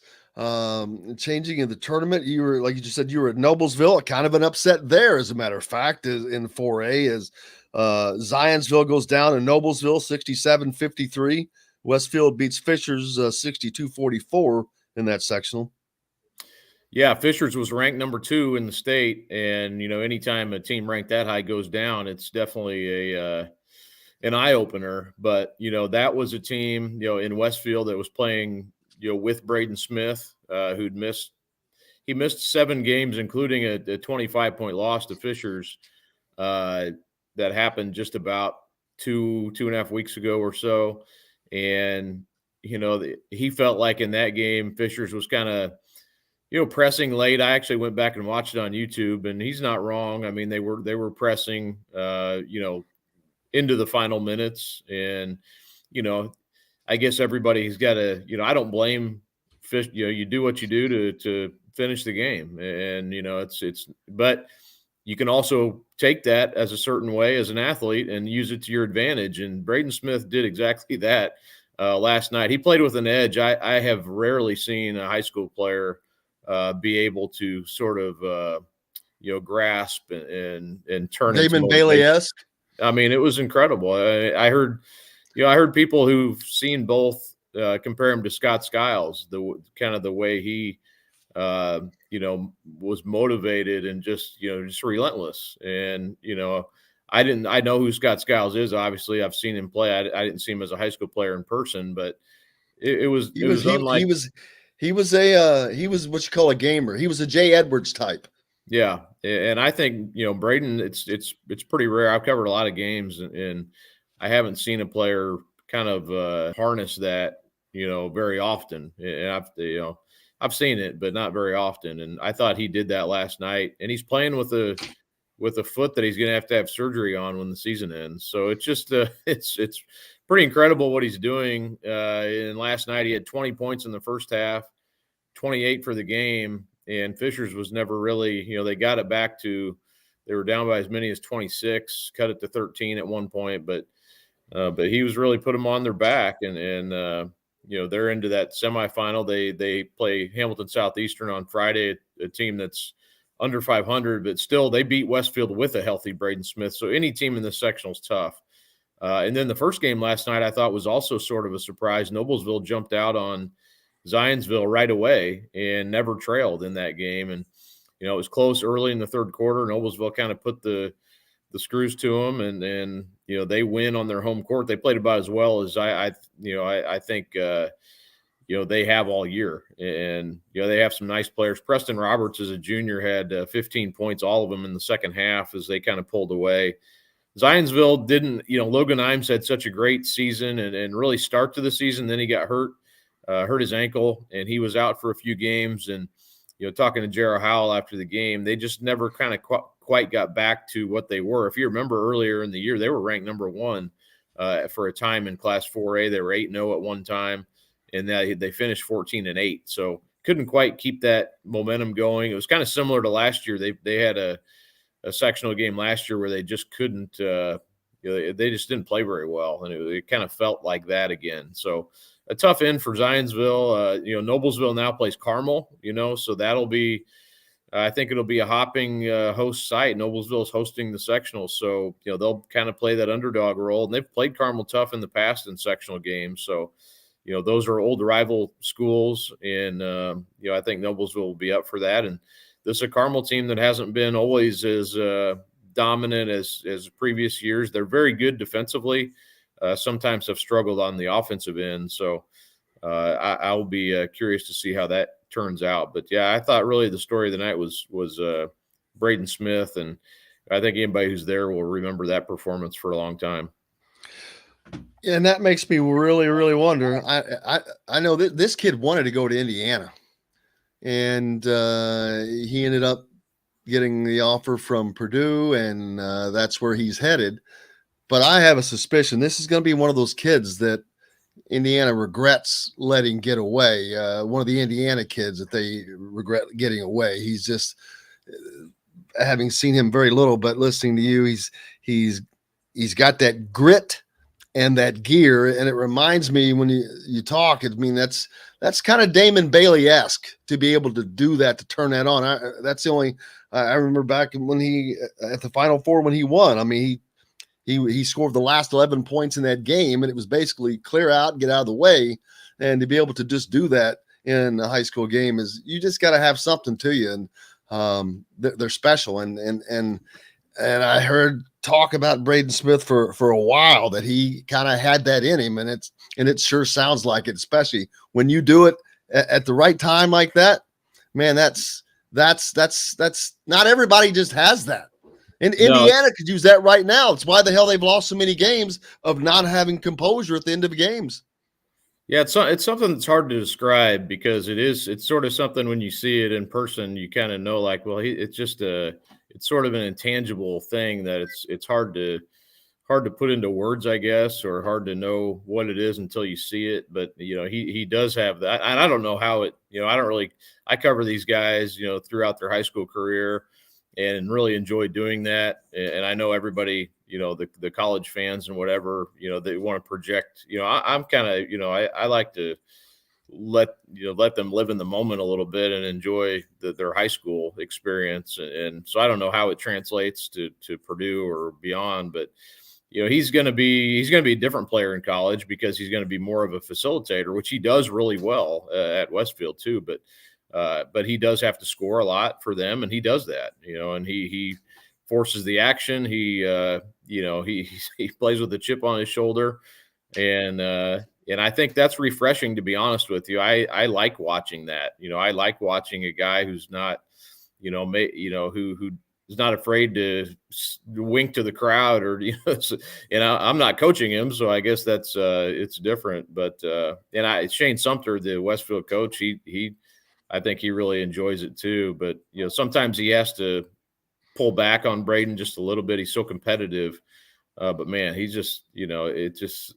changing in the tournament. You were, like you just said, you were at Noblesville, kind of an upset there, as a matter of fact, in 4A, as Zionsville goes down in Noblesville 67-53. Westfield beats Fishers 62-44 in that sectional. Yeah, Fishers was ranked #2 in the state, and anytime a team ranked that high goes down, it's definitely an eye opener. But that was a team in Westfield that was playing with Braden Smith, who'd missed 7 games, including a 25-point loss to Fishers. That happened just about 2.5 weeks ago or so. And, he felt like in that game, Fishers was kind of, pressing late. I actually went back and watched it on YouTube, and he's not wrong. I mean, they were pressing, into the final minutes. And, I guess everybody's got to, I don't blame Fish. You do what you do to finish the game. And, but you can also take that as a certain way as an athlete and use it to your advantage. And Braden Smith did exactly that last night. He played with an edge. I have rarely seen a high school player be able to sort of grasp and turn into Damon motivation. Bailey-esque. I mean, it was incredible. I heard people who've seen both compare him to Scott Skiles, the kind of the way he was motivated and just relentless. And I know who Scott Skiles is. Obviously, I've seen him play. I didn't see him as a high school player in person, but it was unlike. He was what you call a gamer. He was a Jay Edwards type. Yeah, and I think Braden. It's pretty rare. I've covered a lot of games, and I haven't seen a player kind of harness that very often. And I've seen it, but not very often. And I thought he did that last night. And he's playing with a foot that he's going to have surgery on when the season ends. So it's just it's pretty incredible what he's doing. And last night he had 20 points in the first half, 28 for the game. And Fishers was never really, they got it back to, they were down by as many as 26, cut it to 13 at one point, but he was really put them on their back, and they're into that semifinal. They play Hamilton Southeastern on Friday, a team that's under 500, but still they beat Westfield with a healthy Braden Smith. So any team in this sectional is tough. And then the first game last night I thought was also sort of a surprise. Noblesville jumped out on Zionsville right away and never trailed in that game. And, it was close early in the third quarter. Noblesville kind of put the screws to them, and they win on their home court. They played about as well as I think they have all year. And, they have some nice players. Preston Roberts as a junior had 15 points, all of them in the second half as they kind of pulled away. Zionsville didn't, Logan Imes had such a great season and really start to the season. Then he got hurt his ankle, and he was out for a few games. And, talking to Jarrah Howell after the game, they just never kind of quite got back to what they were. If you remember earlier in the year, they were ranked number 1 for a time in Class 4A. They were 8-0 at one time, and they finished 14-8. So couldn't quite keep that momentum going. It was kind of similar to last year. They had a sectional game last year where they just couldn't they just didn't play very well, and it kind of felt like that again. So a tough end for Zionsville. Noblesville now plays Carmel, so that'll be I think it'll be a hopping host site. Noblesville is hosting the sectional, so they'll kind of play that underdog role, and they've played Carmel tough in the past in sectional games. So those are old rival schools, and I think Noblesville will be up for that. And this is a Carmel team that hasn't been always as dominant as previous years. They're very good defensively. Sometimes have struggled on the offensive end. So I'll be curious to see how that turns out. But yeah, I thought really the story of the night was Braden Smith, and I think anybody who's there will remember that performance for a long time. Yeah, and that makes me really, really wonder. I know that this kid wanted to go to Indiana, and he ended up getting the offer from Purdue, and that's where he's headed. But I have a suspicion this is going to be one of those kids that Indiana regrets letting get away. One of the Indiana kids that they regret getting away. He's just, having seen him very little, but listening to you, he's got that grit and that gear. And it reminds me when you talk, I mean, that's kind of Damon Bailey-esque to be able to do that, to turn that on. That's the only, I remember back when he, at the Final Four when he won, I mean, he scored the last 11 points in that game, and it was basically clear out and get out of the way. And to be able to just do that in a high school game is, you just got to have something to you. And they're special. And I heard talk about Braden Smith for a while, that he kind of had that in him, and it sure sounds like it, especially when you do it at the right time like that. Man, that's not everybody just has that. And Indiana could use that right now. It's why the hell they've lost so many games of not having composure at the end of the games. Yeah, it's something that's hard to describe, because it's sort of something when you see it in person, you kind of know, like, well, it's sort of an intangible thing that it's hard to put into words, I guess, or hard to know what it is until you see it. But he does have that, and I don't know how it. I cover these guys, throughout their high school career, and really enjoy doing that. And I know everybody, the college fans and whatever, they want to project. I'm kind of, I like to let them live in the moment a little bit and enjoy their high school experience. And so I don't know how it translates to Purdue or beyond, but he's going to be a different player in college because he's going to be more of a facilitator, which he does really well at Westfield too. But he does have to score a lot for them, and he does that, and he forces the action. He plays with a chip on his shoulder, and I think that's refreshing, to be honest with you. I like watching that. I like watching a guy who's not, who is not afraid to wink to the crowd, or I'm not coaching him, so I guess that's it's different. But Shane Sumter, the Westfield coach, I think he really enjoys it too. But sometimes he has to pull back on Braden just a little bit. He's so competitive. But man, he's just,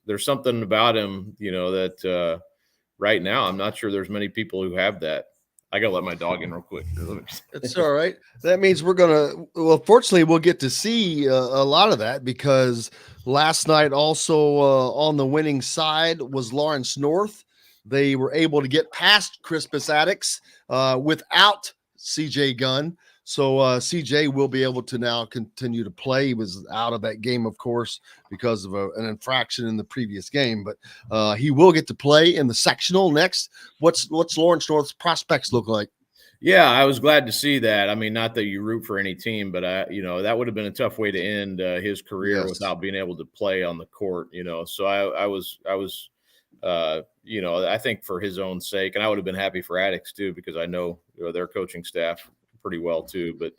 there's something about him, that right now, I'm not sure there's many people who have that. I got to let my dog in real quick. It's all right. That means fortunately, we'll get to see a lot of that, because last night also on the winning side was Lawrence North. They were able to get past Crispus Attucks without CJ Gunn. So CJ will be able to now continue to play. He was out of that game, of course, because of an infraction in the previous game, but he will get to play in the sectional next. What's Lawrence North's prospects look like? Yeah, I was glad to see that. I mean, not that you root for any team, but that would have been a tough way to end his career without being able to play on the court. So I was I think for his own sake, and I would have been happy for Attucks too, because I know their coaching staff pretty well too. But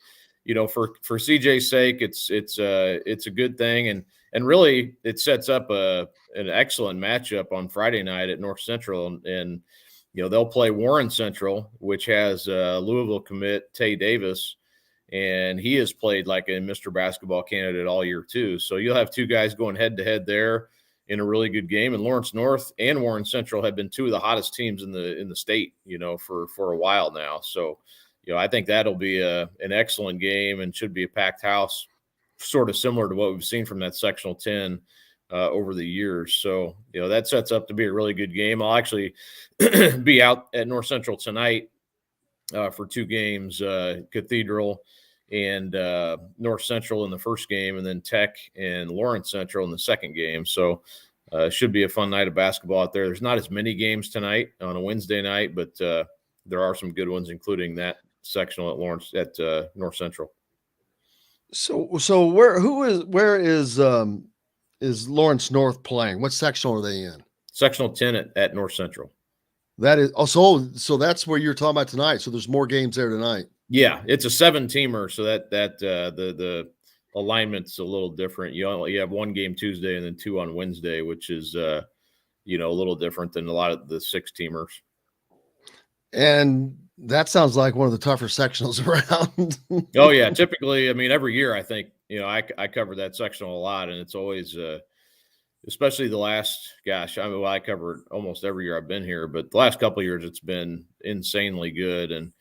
for CJ's sake, it's a good thing, and really it sets up an excellent matchup on Friday night at North Central, and they'll play Warren Central, which has Louisville commit Tay Davis, and he has played like a Mr. Basketball candidate all year too. So you'll have two guys going head to head there in a really good game. And Lawrence North and Warren Central have been two of the hottest teams in the state, for a while now. So I think that'll be an excellent game and should be a packed house, sort of similar to what we've seen from that sectional 10 over the years. So, that sets up to be a really good game. I'll actually be out at North Central tonight for two games, Cathedral and North Central in the first game, and then Tech and Lawrence Central in the second game. So it should be a fun night of basketball out there. There's not as many games tonight on a Wednesday night, but there are some good ones, including that sectional at North Central. So where is Lawrence North playing? What sectional are they in? Sectional 10 at North Central. That is also, so that's where you're talking about tonight. So there's more games there tonight. Yeah, it's a 7-teamer, so that the alignment's a little different. You have one game Tuesday and then two on Wednesday, which is a little different than a lot of the 6-teamers. And that sounds like one of the tougher sectionals around. Oh yeah, typically, I mean, every year I think I cover that sectional a lot, and it's always especially the last, I cover it almost every year I've been here, but the last couple of years it's been insanely good. And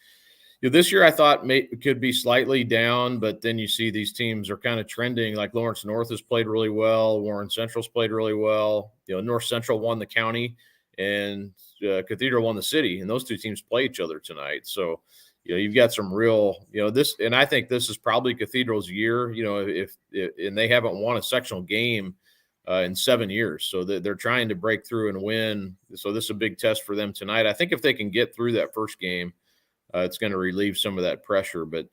this year I thought could be slightly down, but then you see these teams are kind of trending. Like Lawrence North has played really well, Warren Central's played really well. North Central won the county, and Cathedral won the city, and those two teams play each other tonight. So you've got some real this, and I think this is probably Cathedral's year. If and they haven't won a sectional game in 7 years, so they're trying to break through and win. So this is a big test for them tonight. I think if they can get through that first game, it's going to relieve some of that pressure. But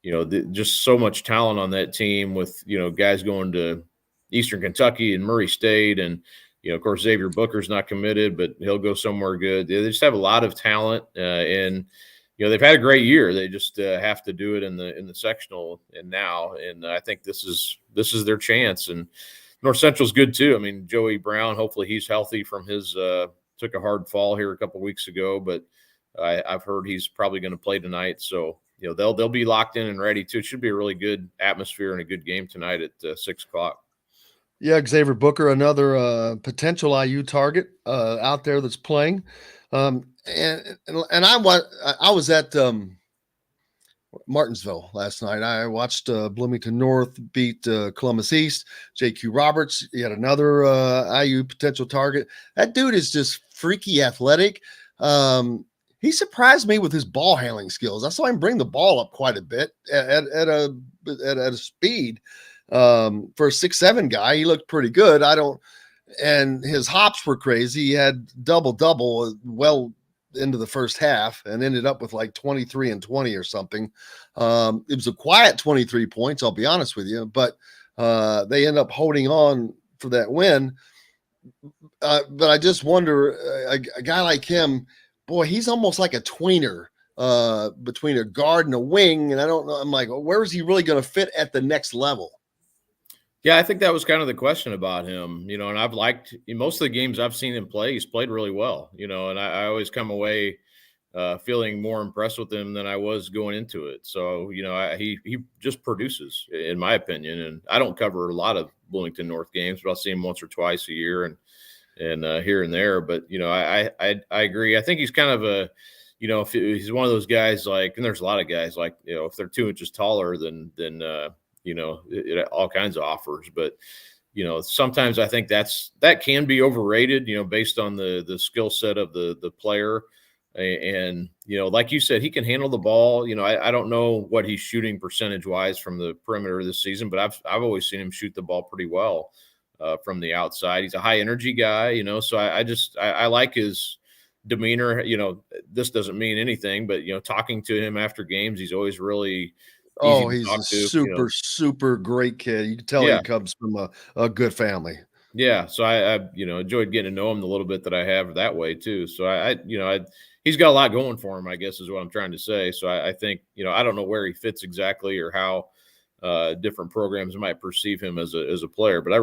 just so much talent on that team, with guys going to Eastern Kentucky and Murray State, and of course Xavier Booker's not committed, but he'll go somewhere good. They just have a lot of talent, and they've had a great year. They just have to do it in the sectional and now. And I think this is their chance. And North Central's good too. I mean, Joey Brown, hopefully he's healthy from his took a hard fall here a couple weeks ago, but I've heard he's probably going to play tonight. So they'll be locked in and ready too. It should be a really good atmosphere and a good game tonight at 6:00. Yeah, Xavier Booker, another potential IU target out there that's playing. And I was at Martinsville last night. I watched Bloomington North beat Columbus East. J.Q. Roberts, he had another IU potential target. That dude is just freaky athletic. He surprised me with his ball handling skills. I saw him bring the ball up quite a bit at a speed. For a 6'7" guy, he looked pretty good. And his hops were crazy. He had double well into the first half and ended up with like 23 and 20 or something. It was a quiet 23 points, I'll be honest with you, but they end up holding on for that win. But I just wonder, a guy like him, boy, he's almost like a tweener between a guard and a wing. And I don't know. I'm like, where is he really going to fit at the next level? Yeah, I think that was kind of the question about him, and I've liked most of the games I've seen him play. He's played really well, and I always come away feeling more impressed with him than I was going into it. So, he just produces, in my opinion. And I don't cover a lot of Bloomington North games, but I'll see him once or twice a year and here and there. But, I agree. I think he's kind of a, if he's one of those guys like, and there's a lot of guys like, if they're 2 inches taller than all kinds of offers. But, sometimes I think that can be overrated, based on the skill set of the player. And, like you said, he can handle the ball. I don't know what he's shooting percentage wise from the perimeter this season, but I've always seen him shoot the ball pretty well from the outside. He's a high energy guy, so I like his demeanor. This doesn't mean anything, but, talking to him after games, he's always really, he's a super great kid. You can tell he comes from a good family. Yeah. So I enjoyed getting to know him the little bit that I have that way too. So he's got a lot going for him, I guess is what I'm trying to say. So I think, I don't know where he fits exactly or how different programs might perceive him as a player, but I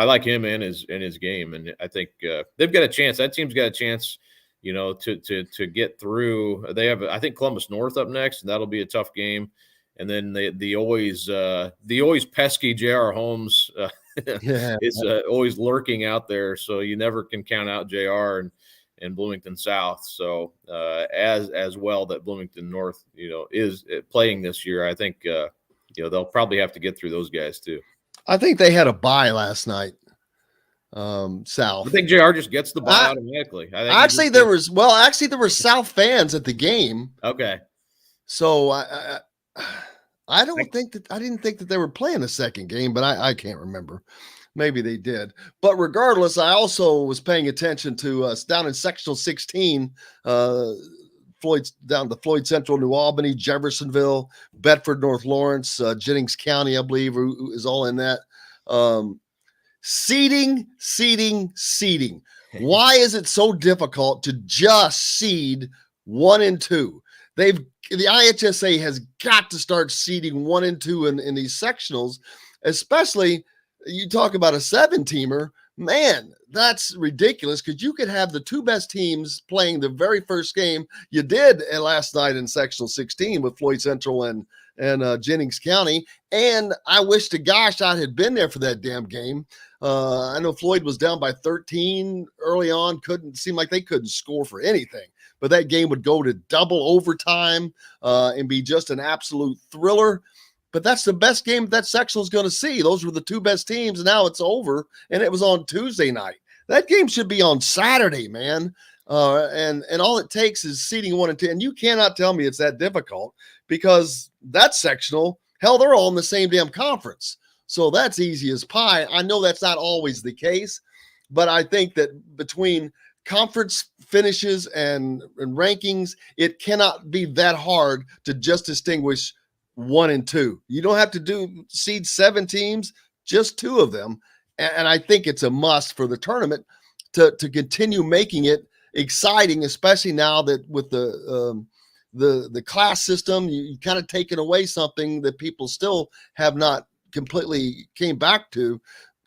like him and his game. And I think they've got a chance. That team's got a chance, to get through. They have, I think, Columbus North up next, and that'll be a tough game. And then the always pesky J.R. Holmes is always lurking out there. So you never can count out J.R. and Bloomington South. So as well that Bloomington North, is playing this year. I think, they'll probably have to get through those guys too. I think they had a bye last night. South. I think JR just gets the ball automatically. There were South fans at the game. Okay. So I didn't think that they were playing a second game, but I can't remember. Maybe they did. But regardless, I also was paying attention to us down in sectional 16, down to Floyd Central, New Albany, Jeffersonville, Bedford, North Lawrence, Jennings County, I believe, is all in that. Seeding. Why is it so difficult to just seed 1 and 2? The IHSA has got to start seeding 1 and 2 in these sectionals, especially you talk about a 7-teamer. Man, that's ridiculous because you could have the 2 best teams playing the very first game. You did last night in sectional 16 with Floyd Central and Jennings County. And I wish to gosh I had been there for that damn game. I know Floyd was down by 13 early on. Seem like they couldn't score for anything. But that game would go to double overtime and be just an absolute thriller. But that's the best game that sectional is going to see. Those were the 2 best teams. And now it's over. And it was on Tuesday night. That game should be on Saturday, man. And all it takes is seeding 1 and 2. And you cannot tell me it's that difficult because that sectional, hell, they're all in the same damn conference. So that's easy as pie. I know that's not always the case, but I think that between conference finishes and rankings, it cannot be that hard to just distinguish 1 and 2. You don't have to seed 7 teams, just 2 of them. And I think it's a must for the tournament to continue making it exciting, especially now that with the class system, you kind of taken away something that people still have not completely came back to.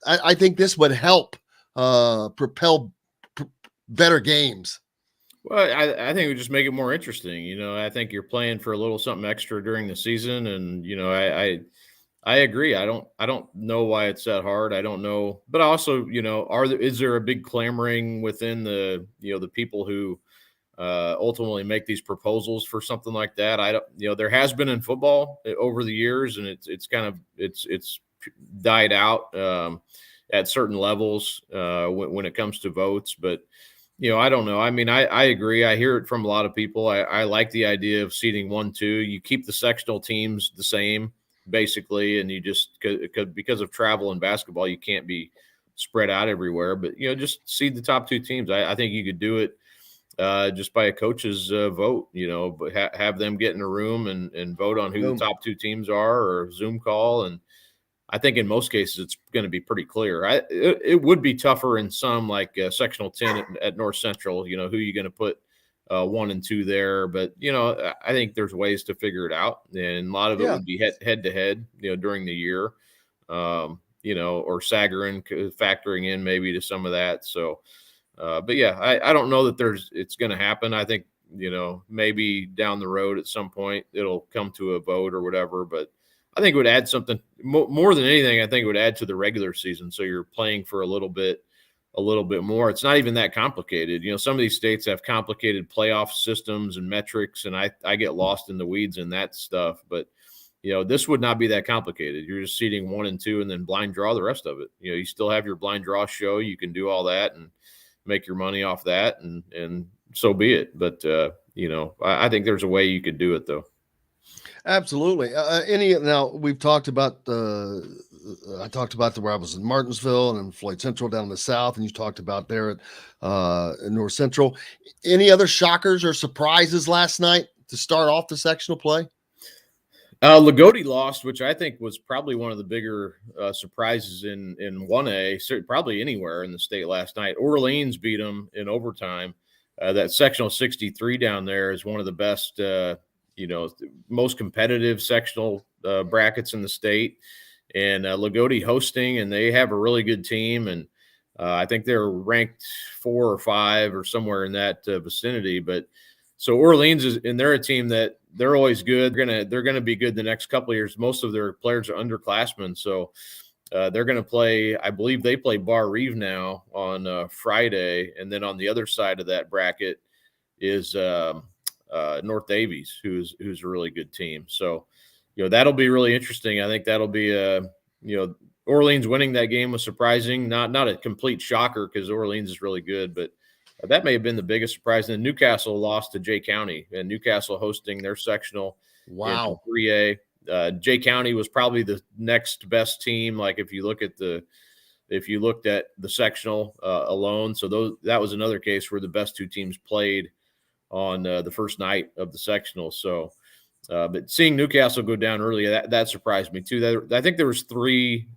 I think this would help propel better games. Well, I think it would just make it more interesting. I think you're playing for a little something extra during the season. And, I agree. I don't know why it's that hard. I don't know. But also, is there a big clamoring within the people who ultimately make these proposals for something like that? I don't, there has been in football over the years, and it's died out at certain levels when it comes to votes. But I don't know. I mean, I agree. I hear it from a lot of people. I like the idea of seeding 1, 2. You keep the sectional teams the same, basically, and you just because of travel and basketball, you can't be spread out everywhere. But just seed the top 2 teams. I think you could do it just by a coach's vote. But have them get in a room and vote on who the top 2 teams are, or Zoom call. And I think in most cases it's going to be pretty clear. It would be tougher in some, like sectional 10 at North Central. Who you're going to put 1 and 2 there, but I think there's ways to figure it out, and a lot of it would be head to head, during the year, or Sagarin factoring in maybe to some of that. So, but yeah, I don't know that it's going to happen. I think maybe down the road at some point it'll come to a vote or whatever, but I think it would add something more than anything. I think it would add to the regular season. So you're playing for a little bit more. It's not even that complicated. Some of these states have complicated playoff systems and metrics, and I get lost in the weeds in that stuff. But, this would not be that complicated. You're just seeding 1 and 2 and then blind draw the rest of it. You still have your blind draw show. You can do all that and make your money off that, and so be it. But, I think there's a way you could do it, though. Absolutely. Now we've talked about I talked about where I was in Martinsville and Floyd Central down in the South, and you talked about there at North Central. Any other shockers or surprises last night to start off the sectional play? Lagodi lost, which I think was probably one of the bigger surprises in 1A, probably anywhere in the state last night. Orleans beat them in overtime. That sectional 63 down there is one of the best most competitive sectional brackets in the state, and Lagodi hosting, and they have a really good team. And I think they're ranked 4 or 5 or somewhere in that vicinity. But so Orleans they're a team that they're always good. They're going to be good the next couple of years. Most of their players are underclassmen. So they're going to play, I believe they play Bar Reeve now on Friday. And then on the other side of that bracket is North Davies, who's a really good team. So, that'll be really interesting. I think that'll be Orleans winning that game was surprising, not a complete shocker because Orleans is really good, but that may have been the biggest surprise. And Newcastle lost to Jay County, and Newcastle hosting their sectional. Wow. In 3A. Jay County was probably the next best team. Like if you looked at the sectional alone. So that was another case where the best 2 teams played on the first night of the sectional. So, but seeing Newcastle go down early, that surprised me too. I think there was three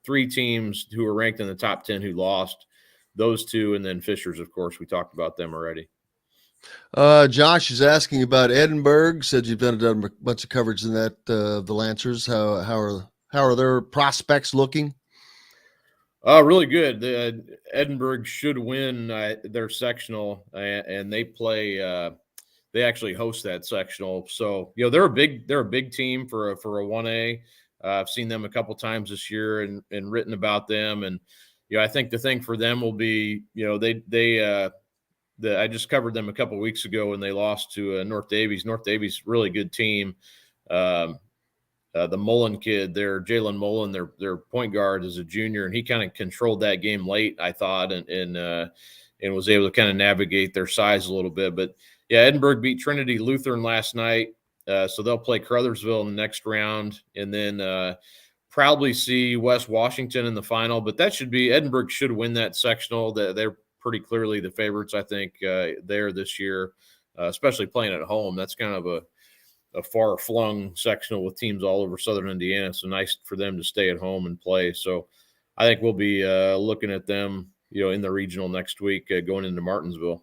teams who were ranked in the top 10 who lost. Those 2, and then Fishers, of course, we talked about them already. Josh is asking about Edinburgh. Said you've done a bunch of coverage in that the Lancers. How are their prospects looking? Really good. Edinburgh should win their sectional, and they play. They actually host that sectional, so they're a big team for a 1A. I've seen them a couple times this year and written about them, and I think the thing for them will be I just covered them a couple weeks ago when they lost to North Davies. North Davies, really good team. The Mullen kid there, Jalen Mullen, their point guard is a junior, and he kind of controlled that game late, I thought, and was able to kind of navigate their size a little bit. But yeah, Edinburgh beat Trinity Lutheran last night, so they'll play Crothersville in the next round, and then probably see West Washington in the final. But Edinburgh should win that sectional. They're pretty clearly the favorites, I think, there this year, especially playing at home. That's kind of a far-flung sectional with teams all over Southern Indiana, so nice for them to stay at home and play. So I think we'll be looking at them, in the regional next week going into Martinsville.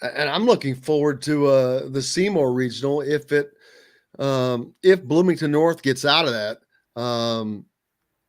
And I'm looking forward to the Seymour regional if Bloomington North gets out of that.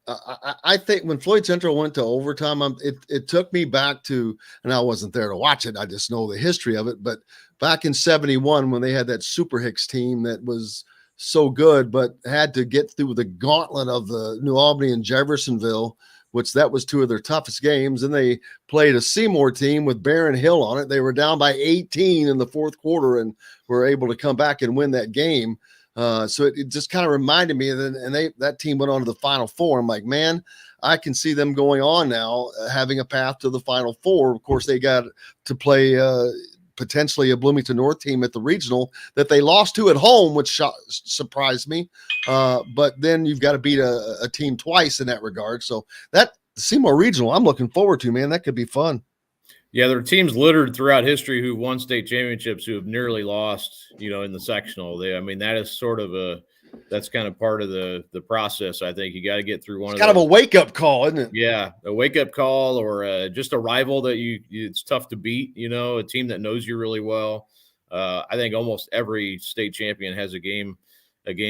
I think when Floyd Central went to overtime, it took me back to, and I wasn't there to watch it, I just know the history of it, but back in 71 when they had that Super Hicks team that was so good, but had to get through the gauntlet of the New Albany and Jeffersonville, which that was 2 of their toughest games. And they played a Seymour team with Barron Hill on it. They were down by 18 in the 4th quarter and were able to come back and win that game. So it just kind of reminded me of that, and that team went on to the Final Four. I'm like, man, I can see them going on now, having a path to the Final Four. Of course, they got to play potentially a Bloomington North team at the regional that they lost to at home, which surprised me. But then you've got to beat a team twice in that regard. So that Seymour Regional, I'm looking forward to, man. That could be fun. Yeah, there are teams littered throughout history who won state championships who have nearly lost, in the sectional. That is sort of that's kind of part of the process. I think you got to get through one. It's kind of a wake up call, isn't it? Yeah, a wake up call, or just a rival that it's tough to beat. A team that knows you really well. I think almost every state champion has a game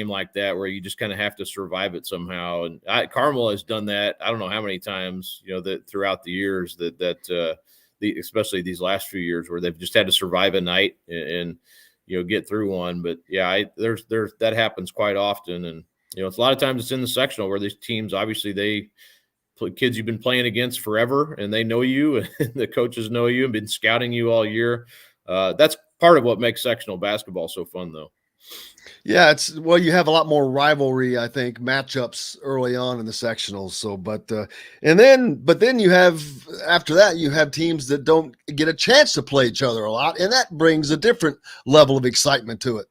like that where you just kind of have to survive it somehow. And Carmel has done that. I don't know how many times, that throughout the years especially these last few years where they've just had to survive a night and get through one. But yeah, there's that happens quite often. And, it's a lot of times it's in the sectional where these teams, obviously kids you've been playing against forever and they know you and the coaches know you and been scouting you all year. That's part of what makes sectional basketball so fun though. Yeah, you have a lot more rivalry, I think, matchups early on in the sectionals. So, but then you have, after that, you have teams that don't get a chance to play each other a lot, and that brings a different level of excitement to it.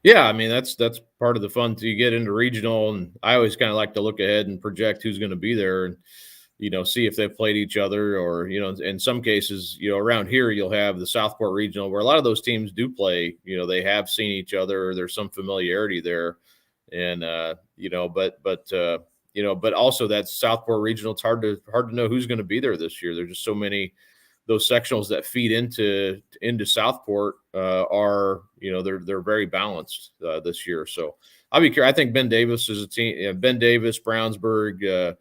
Yeah, I mean, that's part of the fun to get into regional, and I always kind of like to look ahead and project who's going to be there and, see if they've played each other or, in some cases, around here you'll have the Southport Regional where a lot of those teams do play, they have seen each other or there's some familiarity there. And, but also that Southport Regional, it's hard to know who's going to be there this year. There's just so many, those sectionals that feed into Southport are, they're very balanced this year. So I'll be curious. I think Ben Davis is a team, Ben Davis, Brownsburg,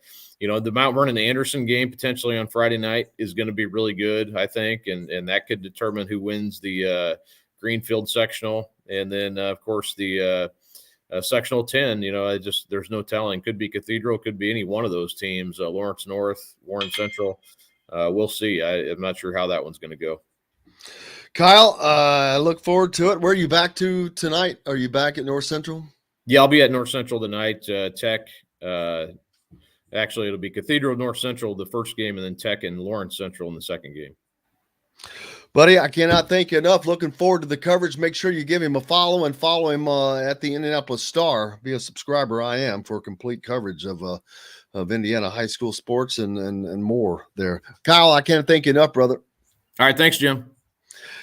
the Mount Vernon Anderson game potentially on Friday night is going to be really good, I think, and that could determine who wins the Greenfield sectional. And then, of course, the sectional 10, there's no telling. Could be Cathedral, could be any one of those teams, Lawrence North, Warren Central. We'll see. I'm not sure how that one's going to go. Kyle, I look forward to it. Where are you back to tonight? Are you back at North Central? Yeah, I'll be at North Central tonight. Tech, actually, it'll be Cathedral, North Central the first game, and then Tech and Lawrence Central in the second game. Buddy, I cannot thank you enough. Looking forward to the coverage. Make sure you give him a follow and follow him at the Indianapolis Star. Be a subscriber, I am, for complete coverage of Indiana high school sports and more there. Kyle, I can't thank you enough, brother. All right, thanks, Jim.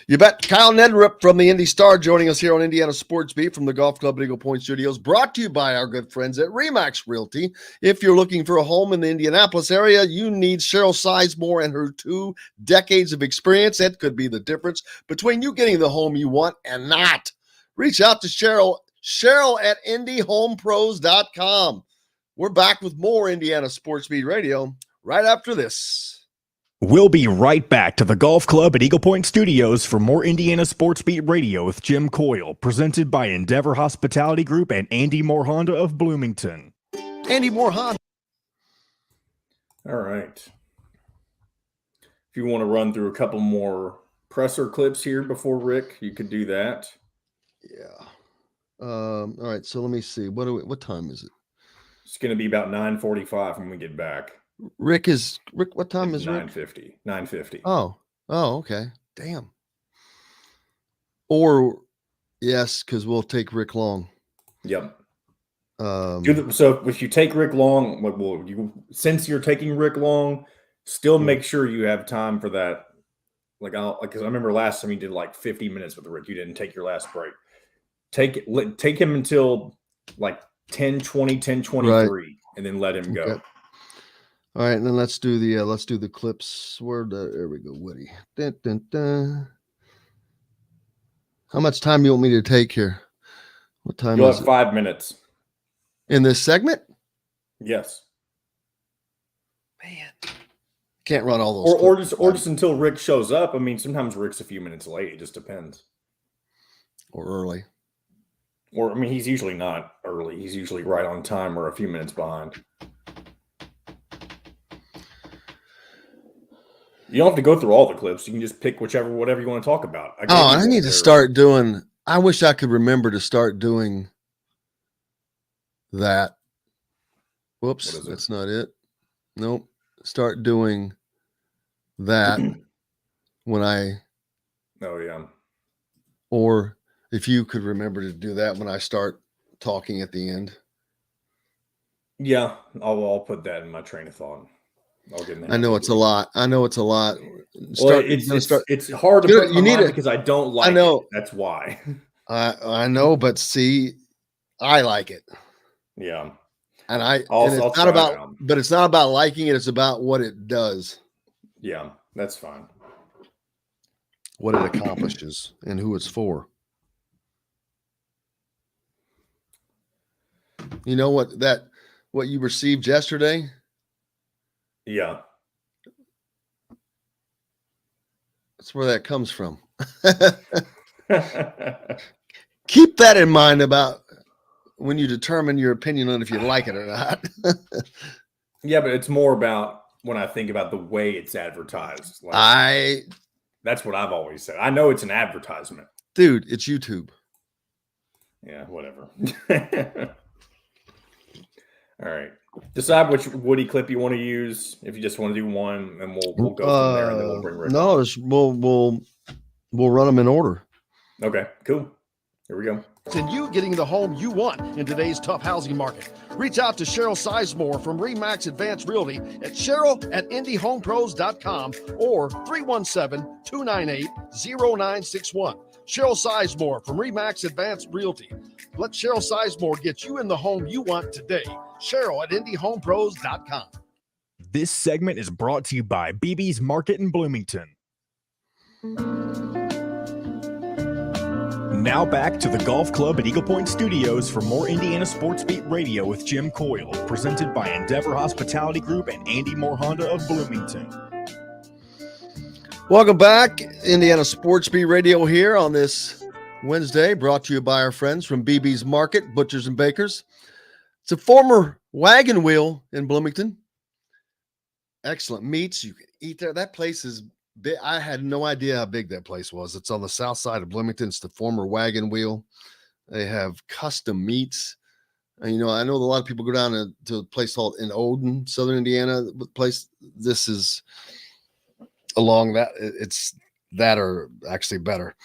You bet. Kyle Neddenriep from the Indy Star joining us here on Indiana Sports Beat from the Golf Club at Eagle Point Studios, brought to you by our good friends at Remax Realty. If you're looking for a home in the Indianapolis area, you need Cheryl Sizemore and her 2 decades of experience. That could be the difference between you getting the home you want and not. Reach out to Cheryl at IndyHomePros.com. We're back with more Indiana Sports Beat Radio right after this. We'll be right back to the Golf Club at Eagle Point Studios for more Indiana Sports Beat Radio with Jim Coyle, presented by Endeavor Hospitality Group and Andy Moore Honda of Bloomington. Andy Moore Honda. All right. If you want to run through a couple more presser clips here before Rick, you could do that. Yeah. All right. So let me see. What time is it? It's going to be about 9:45 when we get back. Rick, what time is Rick? 9:50. Oh, okay. Damn. Or yes, because we'll take Rick Long. Yep. So if you take Rick Long, since you're taking Rick Long, still make sure you have time for that. Because I remember last time you did like 50 minutes with Rick. You didn't take your last break. Take him until like 10:20, 10:23, right, and then let him go. Okay. All right, and then let's do the clips. There we go, Woody. Dun, dun, dun. How much time do you want me to take here? What time You'll is have it? 5 minutes. In this segment? Yes. Man. Can't run all those. Or just until Rick shows up. I mean, sometimes Rick's a few minutes late. It just depends. Or early. Or, I mean, he's usually not early. He's usually right on time or a few minutes behind. You don't have to go through all the clips. You can just pick whatever you want to talk about. I need to start doing – I wish I could remember to start doing that Whoops, that's not it. Nope. Start doing that when I. Oh, yeah. Or if you could remember to do that when I start talking at the end. Yeah, I'll put that in my train of thought. I'll get in the I know it's a lot. Well, it's hard to put in my mind because I don't like it. That's why. I know, but see, I like it. Yeah. And it's not about liking it, it's about what it does. Yeah, that's fine. What it accomplishes and who it's for. You know what you received yesterday? Yeah. That's where that comes from. Keep that in mind about when you determine your opinion on if you like it or not. Yeah, but it's more about when I think about the way it's advertised. That's what I've always said. I know it's an advertisement. Dude, it's YouTube. Yeah, whatever. All right. Decide which Woody clip you want to use. If you just want to do one, and we'll go from there, and then we'll bring Rick on. We'll run them in order. Okay, cool. Here we go. And you getting the home you want in today's tough housing market. Reach out to Cheryl Sizemore from Remax Advanced Realty at Cheryl@IndyHomePros.com or 317-298-0961. Cheryl Sizemore from Remax Advanced Realty. Let Cheryl Sizemore get you in the home you want today. Cheryl@IndyHomePros.com. This segment is brought to you by BB's Market in Bloomington. Now back to the Golf Club at Eagle Point Studios for more Indiana Sports Beat Radio with Jim Coyle, presented by Endeavor Hospitality Group and Andy Moore Honda of Bloomington. Welcome back. Indiana Sports Beat Radio here on this Wednesday, brought to you by our friends from BB's Market, Butchers and Bakers. It's a former wagon wheel in Bloomington. Excellent meats. You can eat there. That place is big. I had no idea how big that place was. It's on the south side of Bloomington. It's the former wagon wheel. They have custom meats. And, I know a lot of people go down to a place called in Odin, Southern Indiana. This is along that. It's that or actually better.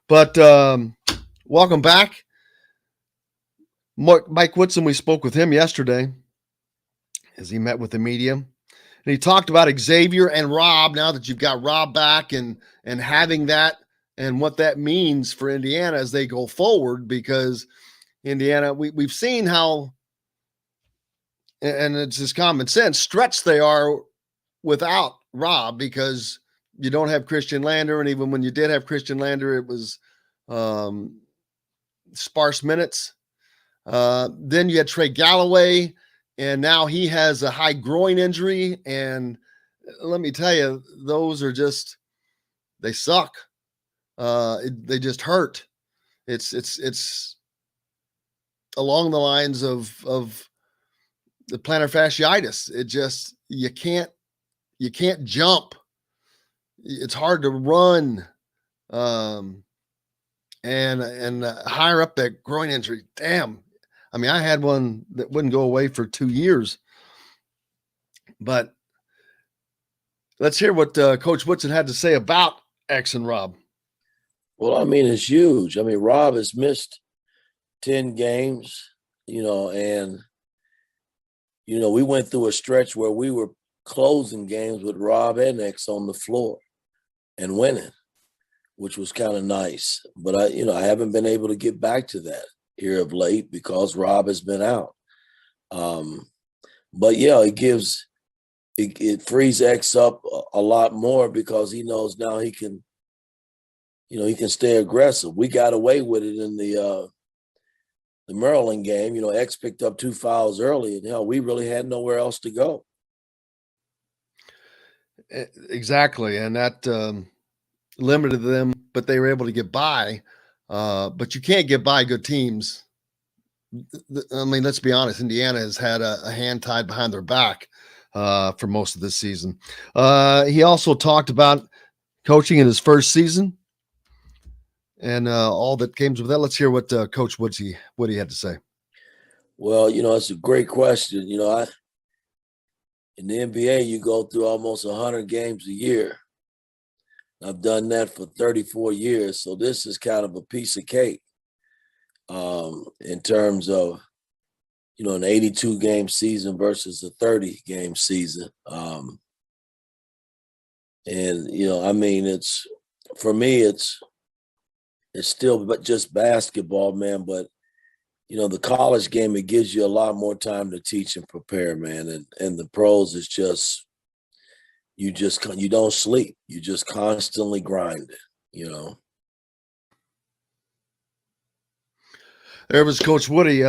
But welcome back. Mike Woodson, we spoke with him yesterday as he met with the media. And he talked about Xavier and Rob, now that you've got Rob back and having that and what that means for Indiana as they go forward, because Indiana, we've seen how, and it's just common sense, stretched they are without Rob, because you don't have Christian Lander. And even when you did have Christian Lander, it was sparse minutes. Then you had Trey Galloway, and now he has a high groin injury. And let me tell you, those are just, they suck. They just hurt. It's along the lines of the plantar fasciitis. It just, you can't jump. It's hard to run. And higher up that groin injury. Damn. I mean, I had one that wouldn't go away for 2 years. But let's hear what Coach Woodson had to say about X and Rob. Well, I mean, it's huge. I mean, Rob has missed 10 games, and, we went through a stretch where we were closing games with Rob and X on the floor and winning, which was kind of nice. But I haven't been able to get back to that here of late because Rob has been out. But yeah, it frees X up a lot more because he knows now he can, he can stay aggressive. We got away with it in the Maryland game. X picked up 2 fouls early, and we really had nowhere else to go. Exactly, and that limited them, but they were able to get by. But you can't get by good teams. I mean, let's be honest. Indiana has had a hand tied behind their back for most of this season. He also talked about coaching in his first season and all that came with that. Let's hear what Coach Woody had to say. Well, it's a great question. In the NBA, you go through almost 100 games a year. I've done that for 34 years, so this is kind of a piece of cake in terms of, an 82-game season versus a 30-game season. It's for me, it's still but just basketball, man. But the college game, it gives you a lot more time to teach and prepare, man. And the pros is just you don't sleep. You just constantly grind it. There was Coach Woody.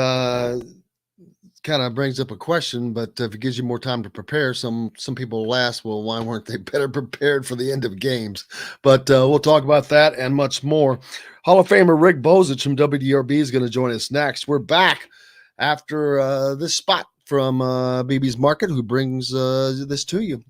Kind of brings up a question, but if it gives you more time to prepare, some people will ask, well, why weren't they better prepared for the end of games? But we'll talk about that and much more. Hall of Famer Rick Bozich from WDRB is going to join us next. We're back after this spot from BB's Market, who brings this to you.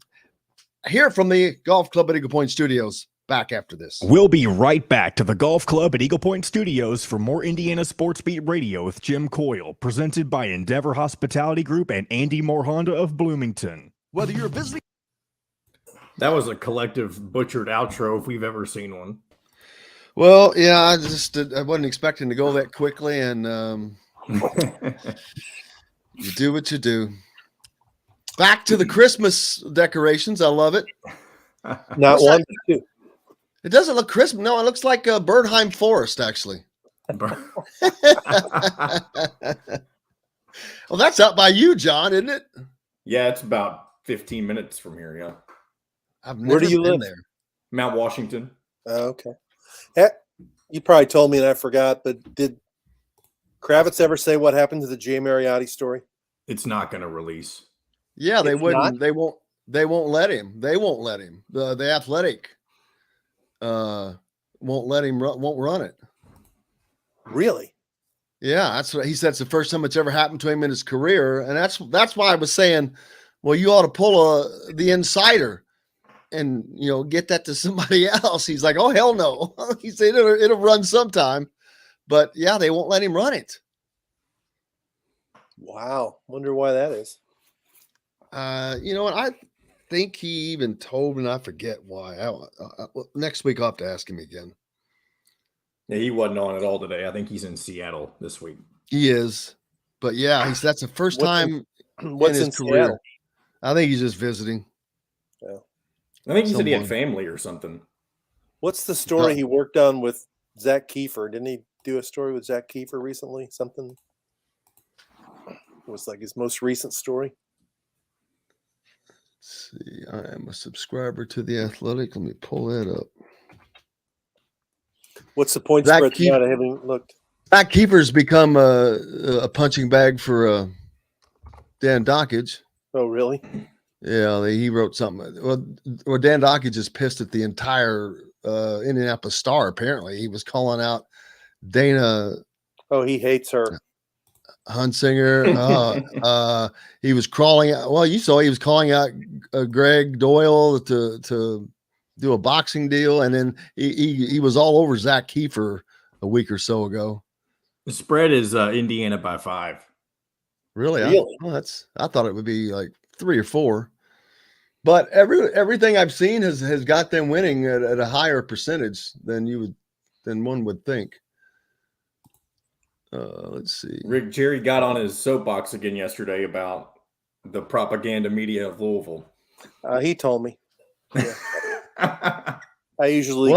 Here from the Golf Club at Eagle Point Studios. Back after this. We'll be right back to the Golf Club at Eagle Point Studios for more Indiana Sports Beat Radio with Jim Coyle, presented by Endeavor Hospitality Group and Andy Moore Honda of Bloomington. Whether you're visiting. That was a collective butchered outro if we've ever seen one. Well, yeah, I wasn't expecting to go that quickly, and you do what you do. Back to the Christmas decorations. I love it. Not one, but two. It doesn't look Christmas. No, it looks like a Birdheim Forest, actually. Well, that's up by you, John, isn't it? Yeah, it's about 15 minutes from here, yeah. Where do you live? There. Mount Washington. Oh, okay. You probably told me and I forgot, but did Kravitz ever say what happened to the Jay Mariotti story? It's not going to release. Yeah, they It's wouldn't. not? They won't let him. They won't let him. The Athletic won't let him won't run it. Really? Yeah, that's what he said. It's the first time it's ever happened to him in his career, and that's why I was saying, well, you ought to pull the insider and get that to somebody else. He's like, oh hell no. He said it'll run sometime, but yeah, they won't let him run it. Wow. Wonder why that is. You know what? I think he even told me, and I forget why. Next week I'll have to ask him again. Yeah, he wasn't on at all today. I think he's in Seattle this week. He is, but yeah, that's the first time What's in in his career. Seattle? I think he's just visiting. Yeah. I think he said he had family or something. What's the story he worked on with Zach Kiefer? Didn't he do a story with Zach Kiefer recently? Something it was like his most recent story. Let's see, I am a subscriber to the Athletic. Let me pull that up. What's the point Zach spread tonight? I haven't looked. Zach Kiefer's become a punching bag for Dan Dockage. Oh, really? Yeah, he wrote something. Well, Dan Dockage is pissed at the entire Indianapolis Star. Apparently, he was calling out Dana. Oh, he hates her. Hunsinger. He was crawling out. Well, you saw he was calling out Greg Doyle to do a boxing deal, and then he was all over Zach Kiefer a week or so ago. The spread is Indiana by 5. Really? I thought it would be like 3 or 4. But everything I've seen has got them winning at a higher percentage than one would think. Let's see. Rick Jerry got on his soapbox again yesterday about the propaganda media of Louisville. He told me. Yeah. I usually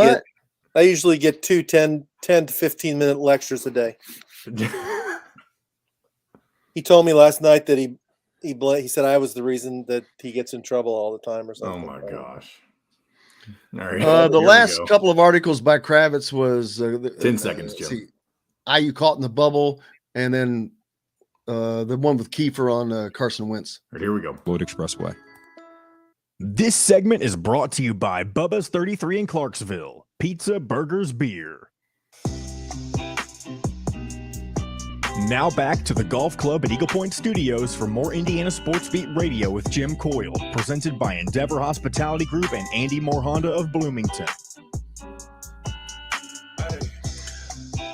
get 2 10 to 15 minute lectures a day. He told me last night that he said I was the reason that he gets in trouble all the time or something. Oh my gosh. All right. The last couple of articles by Kravitz was 10 seconds, Jim. IU caught in the bubble, and then the one with Kiefer on Carson Wentz. All right, here we go. Floyd Expressway. This segment is brought to you by Bubba's 33 in Clarksville. Pizza, burgers, beer. Now back to the Golf Club at Eagle Point Studios for more Indiana Sports Beat Radio with Jim Coyle, presented by Endeavor Hospitality Group and Andy Moore Honda of Bloomington.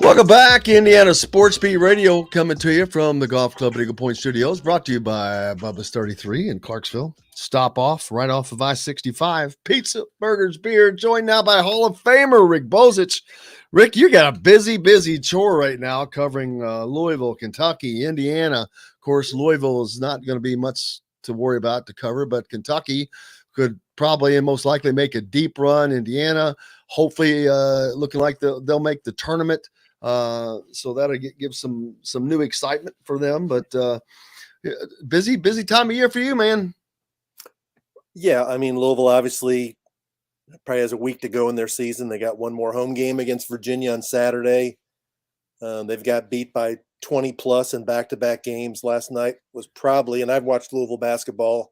Welcome back, Indiana Sports Beat Radio, coming to you from the Golf Club at Eagle Point Studios, brought to you by Bubba's 33 in Clarksville. stop off right off of I-65. Pizza, burgers, beer, joined now by Hall of Famer Rick Bozich. Rick, you got a busy chore right now covering Louisville, Kentucky, Indiana. Of course, Louisville is not going to be much to worry about to cover, but Kentucky could probably and most likely make a deep run. Indiana, hopefully looking like they'll make the tournament. So that'll give some new excitement for them. But busy time of year for you, man. Yeah, I mean, Louisville obviously probably has a week to go in their season. They got one more home game against Virginia on Saturday. They've got beat by 20 plus in back-to-back games. Last night was probably, and I've watched Louisville basketball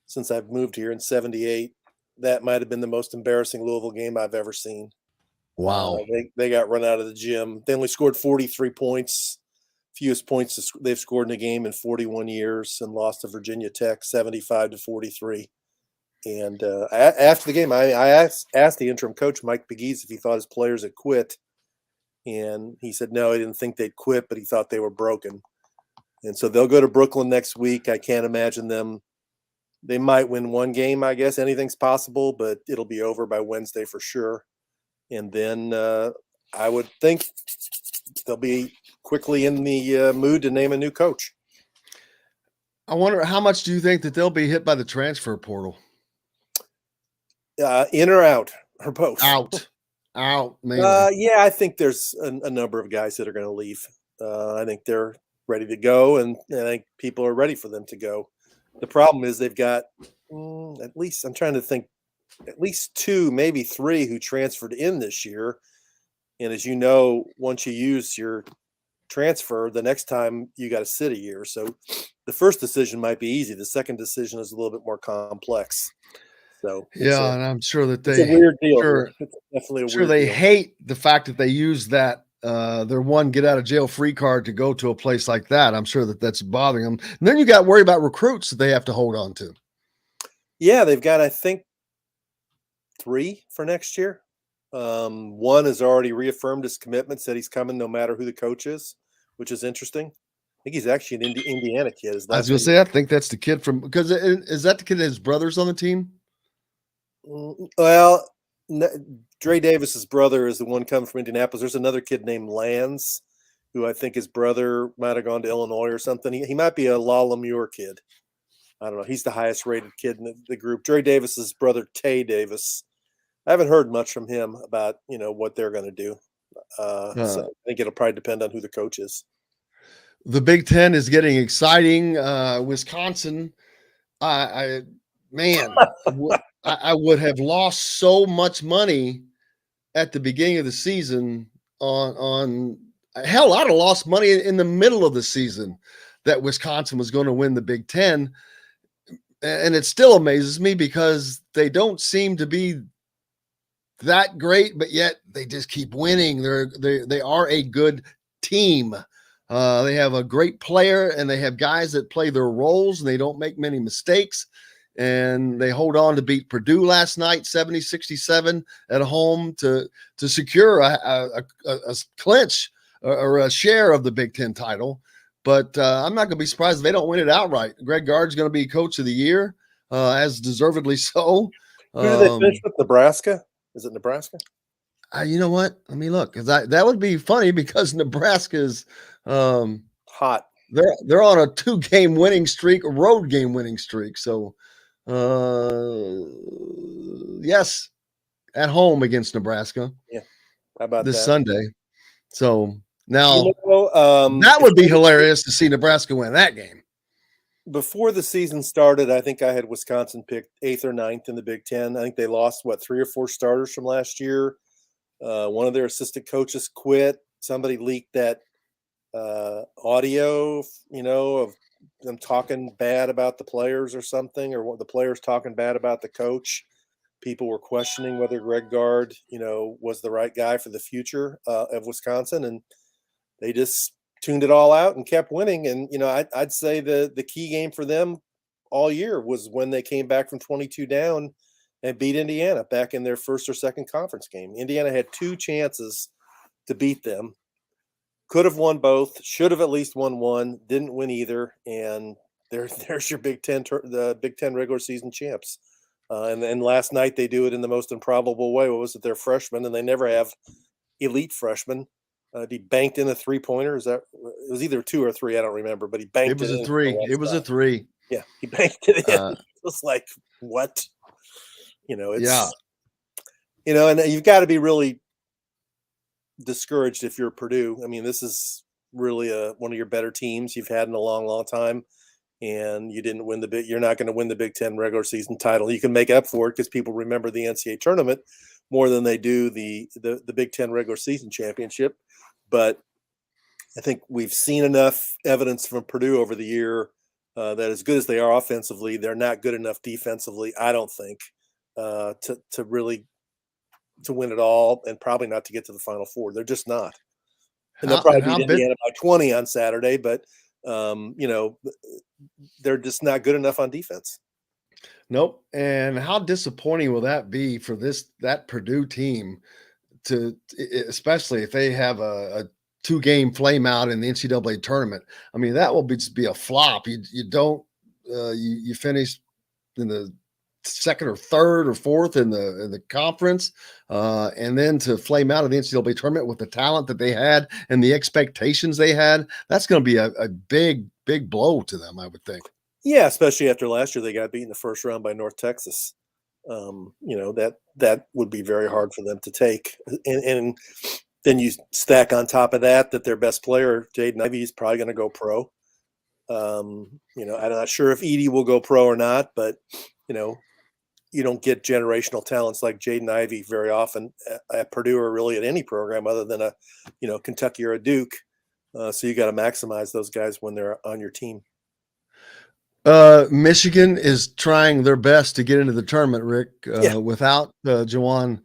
since I've moved here in 78. That might have been the most embarrassing Louisville game I've ever seen. Wow. They got run out of the gym. They only scored 43 points, fewest points they've scored in a game in 41 years, and lost to Virginia Tech 75-43. And after the game, I asked the interim coach, Mike Pegues, if he thought his players had quit. And he said, no, he didn't think they'd quit, but he thought they were broken. And so they'll go to Brooklyn next week. I can't imagine them. They might win one game, I guess. Anything's possible, but it'll be over by Wednesday for sure. And then I would think they'll be quickly in the mood to name a new coach. I wonder, how much do you think that they'll be hit by the transfer portal? In or out, or both? Out, mainly. Yeah, I think there's a number of guys that are going to leave. I think they're ready to go, and I think people are ready for them to go. The problem is they've got at least, I'm trying to think, at least 2, maybe 3 who transferred in this year. And as you know, once you use your transfer, the next time you got to sit a year. So the first decision might be easy. The second decision is a little bit more complex. So yeah, and I'm sure that it's a weird deal. Sure, it's definitely a sure weird they deal. hate the fact that they use that their one get out of jail free card to go to a place like that. I'm sure that that's bothering them. And then you got to worry about recruits that they have to hold on to. Yeah, they've got, I think, 3 for next year. One has already reaffirmed his commitment, said he's coming no matter who the coach is, which is interesting. I think he's actually an Indiana kid. I was going to say, I think that's the kid from, because is that the kid that his brother's on the team? Well, Dre Davis's brother is the one coming from Indianapolis. There's another kid named Lance, who I think his brother might have gone to Illinois or something. He might be a La Lemure kid. I don't know. He's the highest rated kid in the group. Dre Davis's brother, Tay Davis. I haven't heard much from him about, what they're going to do. So I think it'll probably depend on who the coach is. The Big Ten is getting exciting. Wisconsin, I would have lost so much money at the beginning of the season on hell, I'd have lost money in the middle of the season that Wisconsin was going to win the Big Ten. And it still amazes me because they don't seem to be that great, but yet they just keep winning. They are a good team. They have a great player, and they have guys that play their roles, and they don't make many mistakes. And they hold on to beat Purdue last night, 70-67 at home to secure a clinch or a share of the Big Ten title. But I'm not going to be surprised if they don't win it outright. Greg Gard's going to be coach of the year, as deservedly so. Who do they finish with? Nebraska? Is it Nebraska? You know what? Let me look. That would be funny because Nebraska's hot. They're on a 2-game winning streak, a road game winning streak. So, yes, at home against Nebraska. Yeah, how about this that? Sunday? So now that would be hilarious to see Nebraska win that game. Before the season started, I think I had Wisconsin picked 8th or 9th in the Big Ten. I think they lost 3 or 4 starters from last year. One of their assistant coaches quit. Somebody leaked that audio, of them talking bad about the players or something, or the players talking bad about the coach. People were questioning whether Greg Gard, was the right guy for the future of Wisconsin, and they just tuned it all out and kept winning. And, I'd say the key game for them all year was when they came back from 22 down and beat Indiana back in their first or second conference game. Indiana had 2 chances to beat them. Could have won both, should have at least won one, didn't win either. And there's your the Big Ten regular season champs. And then last night they do it in the most improbable way. What was it? They're freshmen, and they never have elite freshmen. He banked in a 3-pointer. It was either 2 or 3? I don't remember, but he banked it. It was a 3. It was a 3. Yeah, he banked it in. It was like, what? It's and you've got to be really discouraged if you're Purdue. I mean, this is really one of your better teams you've had in a long, long time, and you didn't win you're not going to win the Big Ten regular season title. You can make up for it because people remember the NCAA tournament more than they do the Big Ten regular season championship. But I think we've seen enough evidence from Purdue over the year that as good as they are offensively, they're not good enough defensively, I don't think, to really to win it all, and probably not to get to the Final Four. They're just not. And they'll probably beat Indiana by 20 on Saturday, but they're just not good enough on defense. Nope. And how disappointing will that be for that Purdue team especially if they have a 2-game flame out in the NCAA tournament? I mean, that will be a flop. You finish in the second or third or fourth in the conference, and then to flame out of the NCAA tournament with the talent that they had and the expectations they had, that's going to be a big blow to them, I would think. Yeah, especially after last year they got beat in the first round by North Texas. That would be very hard for them to take. And then you stack on top of that their best player, Jaden Ivey, is probably going to go pro. I'm not sure if Edey will go pro or not, but you don't get generational talents like Jaden Ivey very often at Purdue or really at any program other than Kentucky or a Duke. So you got to maximize those guys when they're on your team. Michigan is trying their best to get into the tournament, Rick, without Juwan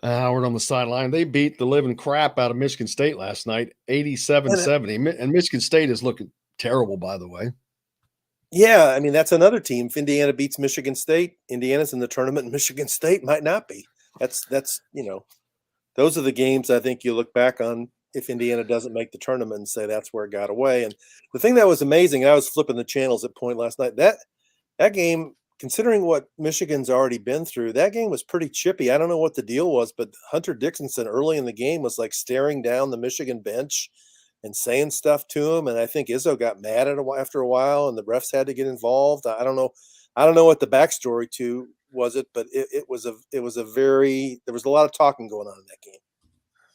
Howard on the sideline. They beat the living crap out of Michigan State last night, 87-70. And Michigan State is looking terrible, by the way. Yeah, I mean, that's another team. If Indiana beats Michigan State, Indiana's in the tournament, and Michigan State might not be. That's those are the games I think you look back on if Indiana doesn't make the tournament and say that's where it got away. And the thing that was amazing, I was flipping the channels at point last night, that game, considering what Michigan's already been through, that game was pretty chippy. I don't know what the deal was, but Hunter Dickinson early in the game was like staring down the Michigan bench and saying stuff to him. And I think Izzo got mad after a while, and the refs had to get involved. I don't know what the backstory to was it, but there was a lot of talking going on in that game.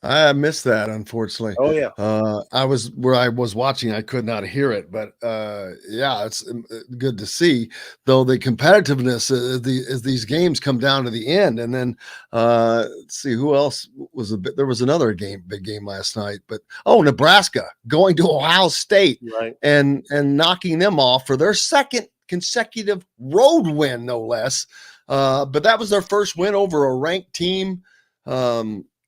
I missed that, unfortunately. Oh yeah. I was watching. I could not hear it, but it's good to see. Though the competitiveness as these games come down to the end, and then let's see who else was there was another big game last night. But Nebraska going to Ohio State, right, and knocking them off for their second consecutive road win, no less. But that was their first win over a ranked team.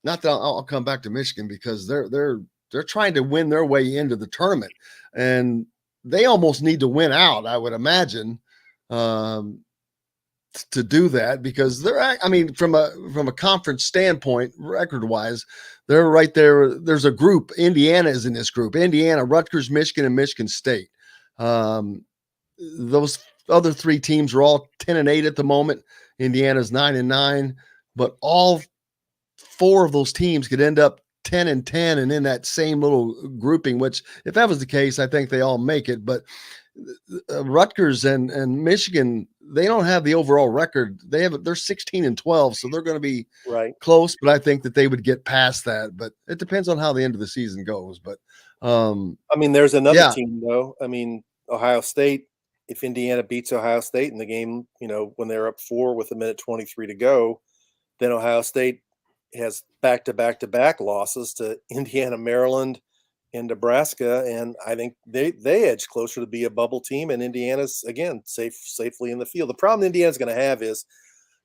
Not that I'll come back to Michigan because they're trying to win their way into the tournament, and they almost need to win out, I would imagine, to do that, because from a conference standpoint, record-wise, they're right there. There's a group. Indiana is in this group. Indiana, Rutgers, Michigan, and Michigan State. Those other 3 teams are all 10-8 at the moment. Indiana's 9-9, but all 4 of those teams could end up 10-10 and in that same little grouping, which if that was the case, I think they all make it. But Rutgers and Michigan, they don't have the overall record. They're 16-12, so they're going to be close, but I think that they would get past that. But it depends on how the end of the season goes. But there's another team though. Ohio State, if Indiana beats Ohio State in the game, when they're up 4 with 1:23 to go, then Ohio State has back-to-back losses to Indiana, Maryland, and Nebraska, and I think they edge closer to be a bubble team, and Indiana's, again, safely in the field. The problem Indiana's going to have is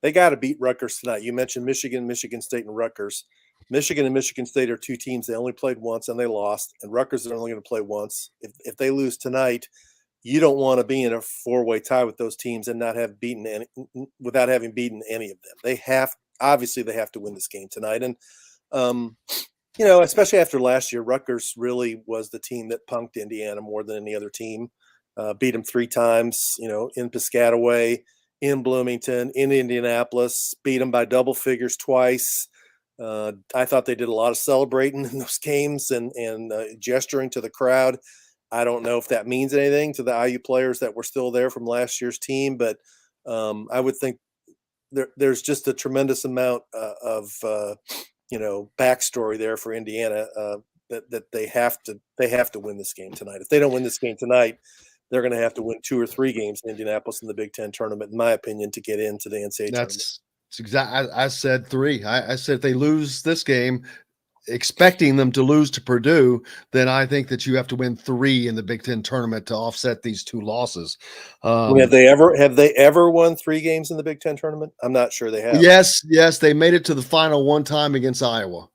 they got to beat Rutgers tonight. You mentioned Michigan, Michigan State, and Rutgers. Michigan and Michigan State are 2 teams. They only played once, and they lost, and Rutgers are only going to play once. If they lose tonight, you don't want to be in a 4-way tie with those teams and not have beaten without having beaten any of them. Obviously, they have to win this game tonight. And, especially after last year, Rutgers really was the team that punked Indiana more than any other team. beat them 3 times, in Piscataway, in Bloomington, in Indianapolis, beat them by double figures twice. I thought they did a lot of celebrating in those games and gesturing to the crowd. I don't know if that means anything to the IU players that were still there from last year's team, but I would think there's just a tremendous amount of backstory there for Indiana that they have to win this game tonight. If they don't win this game tonight, they're going to have to win 2 or 3 games in Indianapolis in the Big Ten tournament, in my opinion, to get into the NCAA tournament. That's exactly. I said 3. I said if they lose this game, expecting them to lose to Purdue, then I think that you have to win 3 in the Big Ten tournament to offset these 2 losses. Have they ever won 3 games in the Big Ten tournament? I'm not sure they have. Yes, they made it to the final 1 time against Iowa.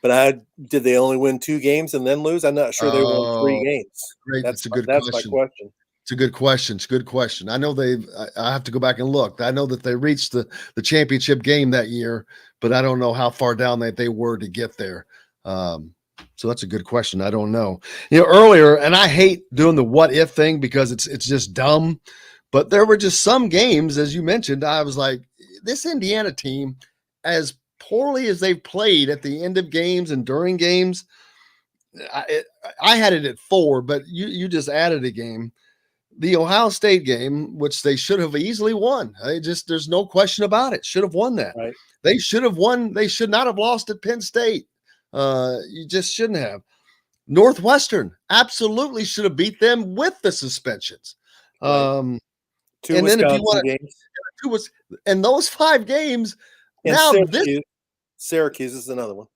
But did they only win 2 games and then lose? I'm not sure they won 3 games. Great. That's a good that's question. my question. It's a good question. I know I have to go back and look. I know that they reached the championship game that year, but I don't know how far down they were to get there. So that's a good question. I don't know. Earlier, and I hate doing the what if thing because it's just dumb, but there were just some games, as you mentioned, I was like, this Indiana team, as poorly as they've played at the end of games and during games, I had it at 4, but you just added a game. The Ohio State game, which they should have easily won. There's no question about it. Should have won that. Right. They should have won. They should not have lost at Penn State. You just shouldn't have. Northwestern absolutely should have beat them with the suspensions. Right. 2 and then if you Wisconsin want games. and those 5 games. And now Syracuse is another one.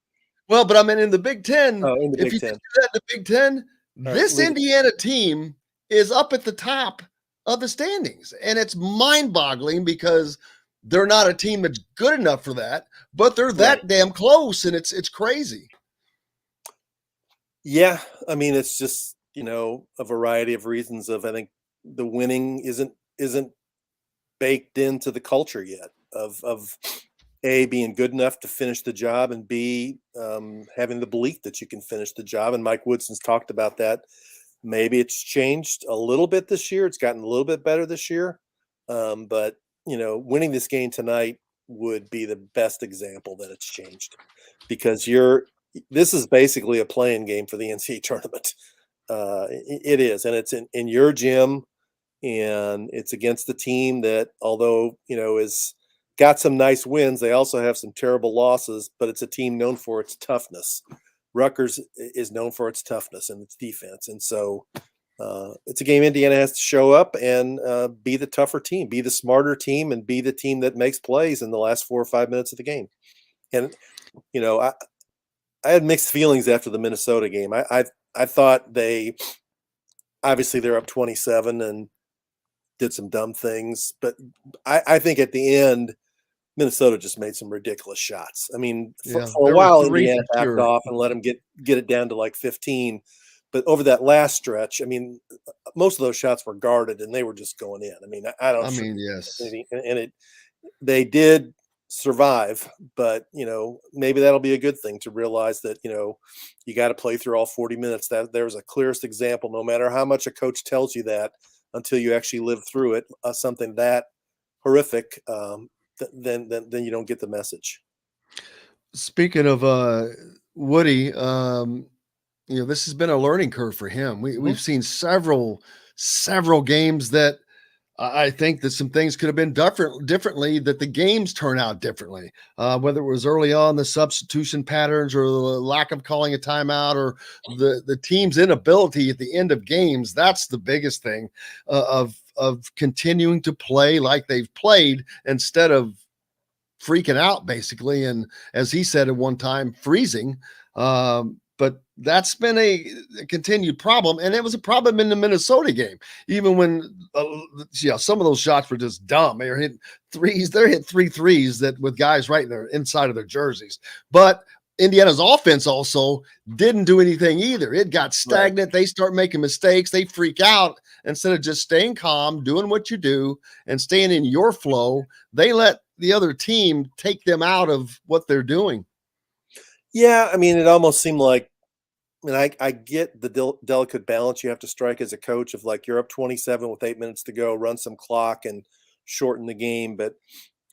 Well, but I mean in the Big Ten. Oh, in the if Big you Ten. do that in the Big Ten, this Indiana team is up at the top of the standings. And it's mind-boggling because they're not a team that's good enough for that, but they're that damn close, and it's crazy. Yeah, I mean, it's just, a variety of reasons I think the winning isn't baked into the culture yet of A, being good enough to finish the job, and B, having the belief that you can finish the job. And Mike Woodson's talked about that. Maybe it's changed a little bit this year. It's gotten a little bit better this year. But, winning this game tonight would be the best example that it's changed, because this is basically a playing game for the NCAA tournament. It is. And it's in your gym, and it's against the team that, although, is got some nice wins, they also have some terrible losses, but it's a team known for its toughness. Rutgers is known for its toughness and its defense. And so it's a game Indiana has to show up and be the tougher team, be the smarter team, and be the team that makes plays in the last 4 or 5 minutes of the game. And, I had mixed feelings after the Minnesota game. I thought they're up 27 and did some dumb things, but I think at the end, Minnesota just made some ridiculous shots. I mean, for a while, Indiana backed off and let them get it down to like 15. But over that last stretch, I mean, most of those shots were guarded and they were just going in. I mean, yes. And they did survive, but, maybe that'll be a good thing to realize that, you got to play through all 40 minutes. That there's a clearest example, no matter how much a coach tells you that, until you actually live through it, something that horrific, then you don't get the message. Speaking of Woody, this has been a learning curve for him. We've seen several games that I think that some things could have been differently, that the games turn out differently, whether it was early on the substitution patterns or the lack of calling a timeout or the team's inability at the end of games. That's the biggest thing of continuing to play like they've played instead of freaking out, basically. And as he said at one time, freezing. But that's been a continued problem. And it was a problem in the Minnesota game, even when some of those shots were just dumb. They're hitting threes. They're hit 3 threes that with guys right there inside of their jerseys. But Indiana's offense also didn't do anything either. It got stagnant. Right. They start making mistakes. They freak out instead of just staying calm, doing what you do, and staying in your flow. They let the other team take them out of what they're doing. Yeah, I mean, it almost seemed like mean, I get the delicate balance you have to strike as a coach of like you're up 27 with 8 minutes to go, run some clock and shorten the game. But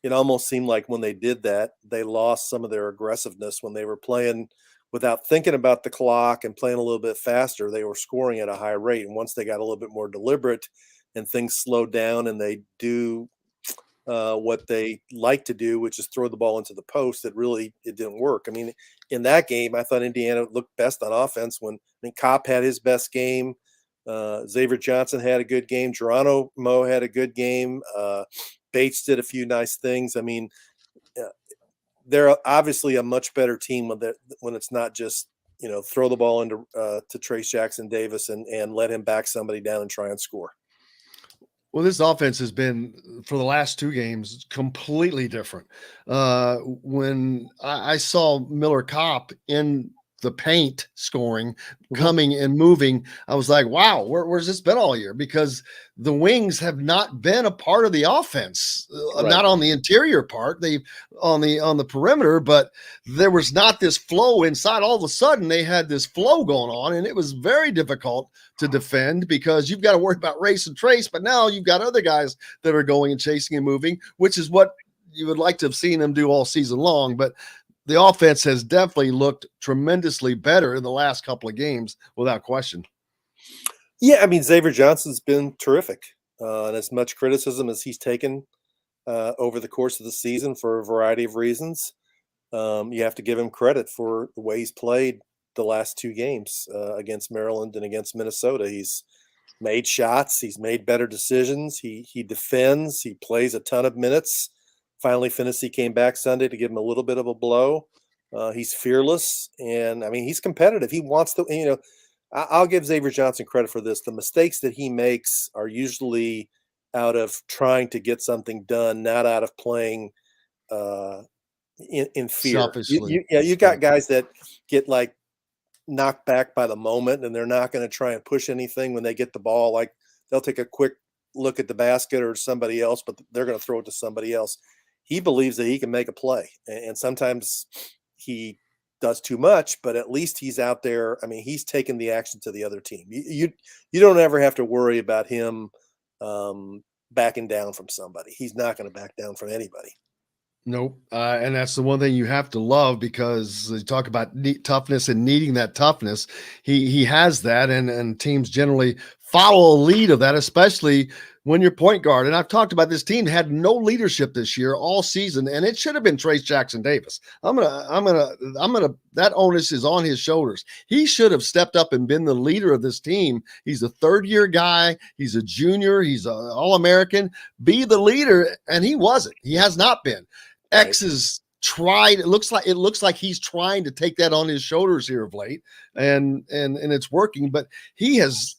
it almost seemed like when they did that, they lost some of their aggressiveness when they were playing without thinking about the clock and playing a little bit faster. They were scoring at a high rate. And once they got a little bit more deliberate and things slowed down and they do what they like to do, which is throw the ball into the post, it didn't work. I mean, in that game, I thought Indiana looked best on offense when Kopp had his best game. Xavier Johnson had a good game. Geronimo had a good game. Bates did a few nice things. I mean, they're obviously a much better team when it's not just, throw the ball into to Trace Jackson Davis and let him back somebody down and try and score. Well, this offense has been, for the last 2 games, completely different. When I saw Miller Kopp in the paint scoring, coming and moving, I was like, wow, where's this been all year? Because the wings have not been a part of the offense, not on the interior part, on the perimeter, but there was not this flow inside. All of a sudden they had this flow going on, and it was very difficult to defend because you've got to worry about Race and Trace, but now you've got other guys that are going and chasing and moving, which is what you would like to have seen them do all season long. But the offense has definitely looked tremendously better in the last couple of games, without question. Yeah, I mean, Xavier Johnson's been terrific. And as much criticism as he's taken over the course of the season for a variety of reasons, you have to give him credit for the way he's played the last 2 games against Maryland and against Minnesota. He's made shots. He's made better decisions. He defends. He plays a ton of minutes. Finally, Finney came back Sunday to give him a little bit of a blow. He's fearless, and I mean, he's competitive. He wants to, I'll give Xavier Johnson credit for this. The mistakes that he makes are usually out of trying to get something done, not out of playing in fear. Selfishly. You got guys that get like knocked back by the moment, and they're not going to try and push anything when they get the ball. Like they'll take a quick look at the basket or somebody else, but they're going to throw it to somebody else. He believes that he can make a play, and sometimes he does too much, but at least he's out there. I mean, he's taking the action to the other team. You don't ever have to worry about him backing down from somebody. He's not going to back down from anybody. Nope. And that's the one thing you have to love, because you talk about toughness and needing that toughness. He has that, and teams generally follow a lead of that, especially when you're point guard. And I've talked about this team had no leadership this year all season, and it should have been Trace Jackson Davis. That onus is on his shoulders. He should have stepped up and been the leader of this team. He's a 3rd-year guy. He's a junior. He's an All-American. Be the leader, and he wasn't. He has not been. X is tried. It looks like he's trying to take that on his shoulders here of late, and it's working. But he has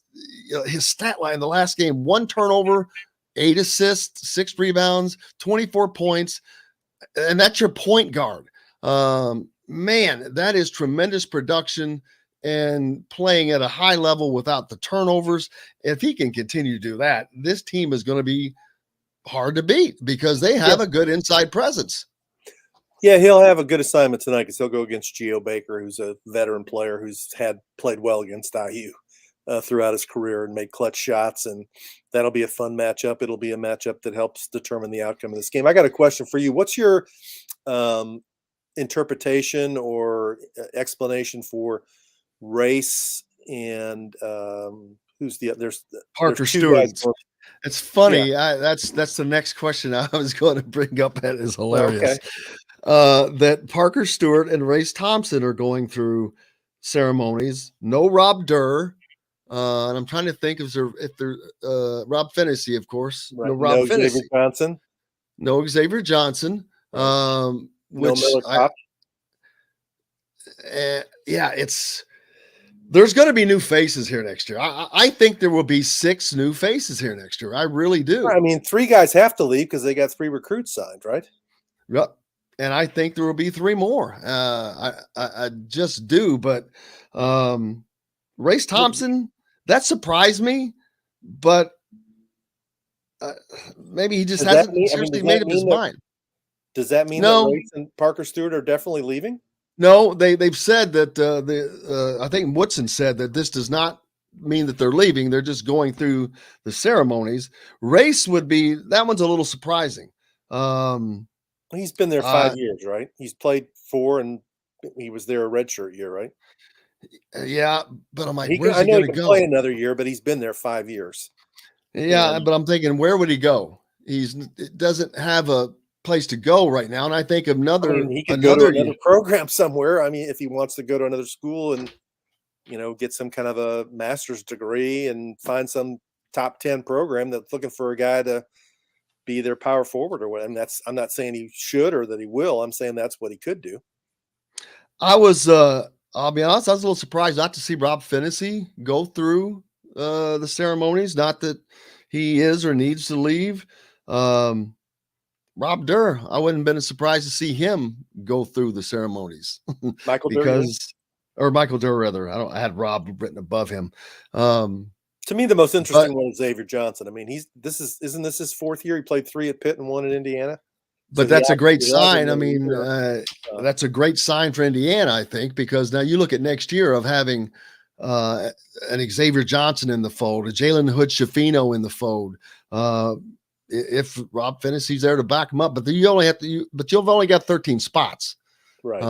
his stat line in the last game: 1 turnover, 8 assists, 6 rebounds, 24 points, and that's your point guard. Man, that is tremendous production and playing at a high level without the turnovers. If he can continue to do that, this team is going to be hard to beat because they have a good inside presence. Yeah, he'll have a good assignment tonight because he'll go against Geo Baker, who's a veteran player who's played well against IU throughout his career and made clutch shots, and that'll be a fun matchup. It'll be a matchup that helps determine the outcome of this game. I got a question for you. What's your interpretation or explanation for Race and who's there's Parker Stewart? It's funny. Yeah. That's the next question I was going to bring up. That is hilarious. Okay. That Parker Stewart and Race Thompson are going through ceremonies. No Rob Durr. And I'm trying to think if they're Rob Finney, of course. Right. No Rob Finney. Xavier Johnson. No Xavier Johnson. Which no Miller Kopp. There's going to be new faces here next year. I think there will be 6 new faces here next year. I really do. I mean, 3 guys have to leave because they got 3 recruits signed, right? Yep. And I think there will be 3 more. I just do. But Race Thompson, that surprised me. But maybe he just hasn't seriously made up his mind. Does that mean that Race and Parker Stewart are definitely leaving? No, they've said that I think Woodson said that this does not mean that they're leaving. They're just going through the ceremonies. Race would be that one's a little surprising. He's been there 5 years, right? He's played 4, and he was there a redshirt year, right? Yeah, but I'm like, I where's he know going he to can go? play another year, but he's been there 5 years. Yeah, but I'm thinking, where would he go? It doesn't have a place to go right now, and I think He could go to another program somewhere. I mean, if he wants to go to another school and get some kind of a master's degree and find some top 10 program that's looking for a guy to be their power forward or whatever. And I'm not saying he should or that he will. I'm saying that's what he could do. I'll be honest, I was a little surprised not to see Rob Finney go through the ceremonies. Not that he is or needs to leave. Rob Durr, I wouldn't have been surprised to see him go through the ceremonies. Michael Durr, rather. I had Rob written above him. To me, the most interesting one is Xavier Johnson. I mean, isn't this his 4th year? He played 3 at Pitt and 1 at Indiana. But that's a great sign. I mean, that's a great sign for Indiana, I think, because now you look at next year of having an Xavier Johnson in the fold, a Jalen Hood-Schifino in the fold. If Rob Finney's there to back him up, but you've only got 13 spots, right?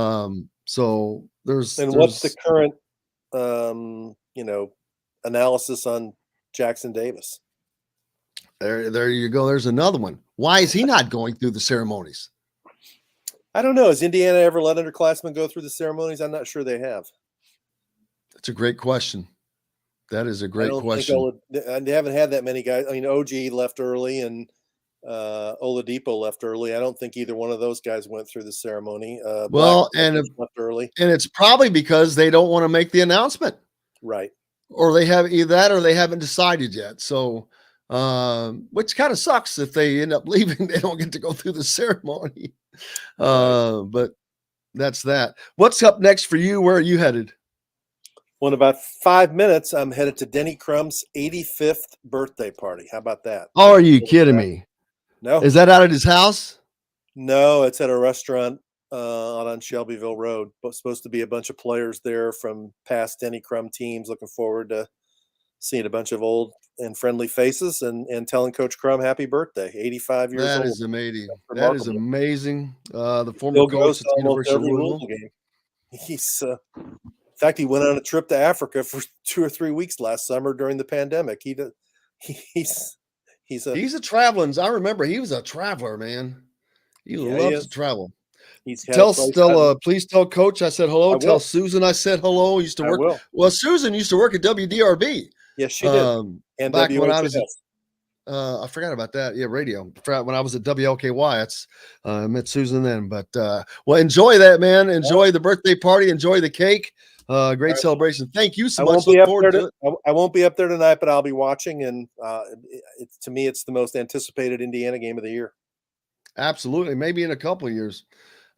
So what's the current, analysis on Jackson Davis? There you go. There's another one. Why is he not going through the ceremonies? I don't know. Has Indiana ever let underclassmen go through the ceremonies? I'm not sure they have. That's a great question. That is a great question. They haven't had that many guys. I mean, OG left early and Oladipo left early. I don't think either one of those guys went through the ceremony. Left early, and it's probably because they don't want to make the announcement, right? Or they have either that, or they haven't decided yet. So, which kind of sucks if they end up leaving. They don't get to go through the ceremony. But that's that. What's up next for you? Where are you headed? Well, in about 5 minutes, I'm headed to Denny Crum's 85th birthday party. How about that? Oh, are you kidding me? No. Is that out at his house? No, it's at a restaurant on Shelbyville Road. But supposed to be a bunch of players there from past Denny Crum teams. Looking forward to seeing a bunch of old and friendly faces and telling Coach Crum happy birthday, 85 years old. That is amazing. That is amazing. The former Still coach at the University of Louisville. He's in fact, he went on a trip to Africa for 2 or 3 weeks last summer during the pandemic. He's a traveling. I remember he was a traveler, man. He loves to travel. Please tell Coach I said hello. Tell Susan I said hello. He used to work. Well, Susan used to work at WDRB. Yes, she did. And back when I was I forgot about that. Yeah, radio. When I was at WLKY, I met Susan then. But enjoy that, man. Enjoy the birthday party. Enjoy the cake. Great celebration. Thank you so much. I won't be up there tonight, but I'll be watching. And to me, it's the most anticipated Indiana game of the year. Absolutely. Maybe in a couple of years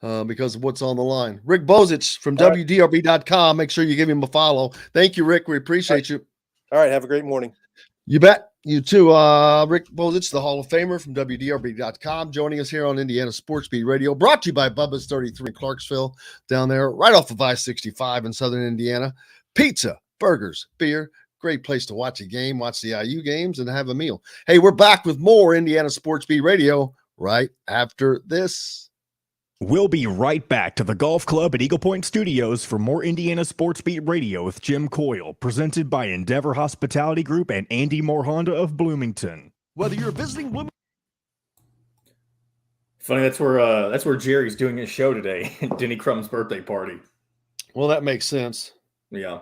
because of what's on the line. Rick Bozich from WDRB.com. Make sure you give him a follow. Thank you, Rick. We appreciate you. All right. Have a great morning. You bet. You too. Rick Bozich, the Hall of Famer from WDRB.com, joining us here on Indiana Sports Beat Radio, brought to you by Bubba's 33 in Clarksville, down there, right off of I-65 in southern Indiana. Pizza, burgers, beer, great place to watch a game, watch the IU games, and have a meal. Hey, we're back with more Indiana Sports Beat Radio right after this. We'll be right back to the Golf Club at Eagle Point Studios for more Indiana Sports Beat Radio with Jim Coyle, presented by Endeavor Hospitality Group and Andy Moore Honda of Bloomington. Whether you're visiting Bloomington. Funny, that's where Jerry's doing his show today, Denny Crum's birthday party. Well, that makes sense. Yeah.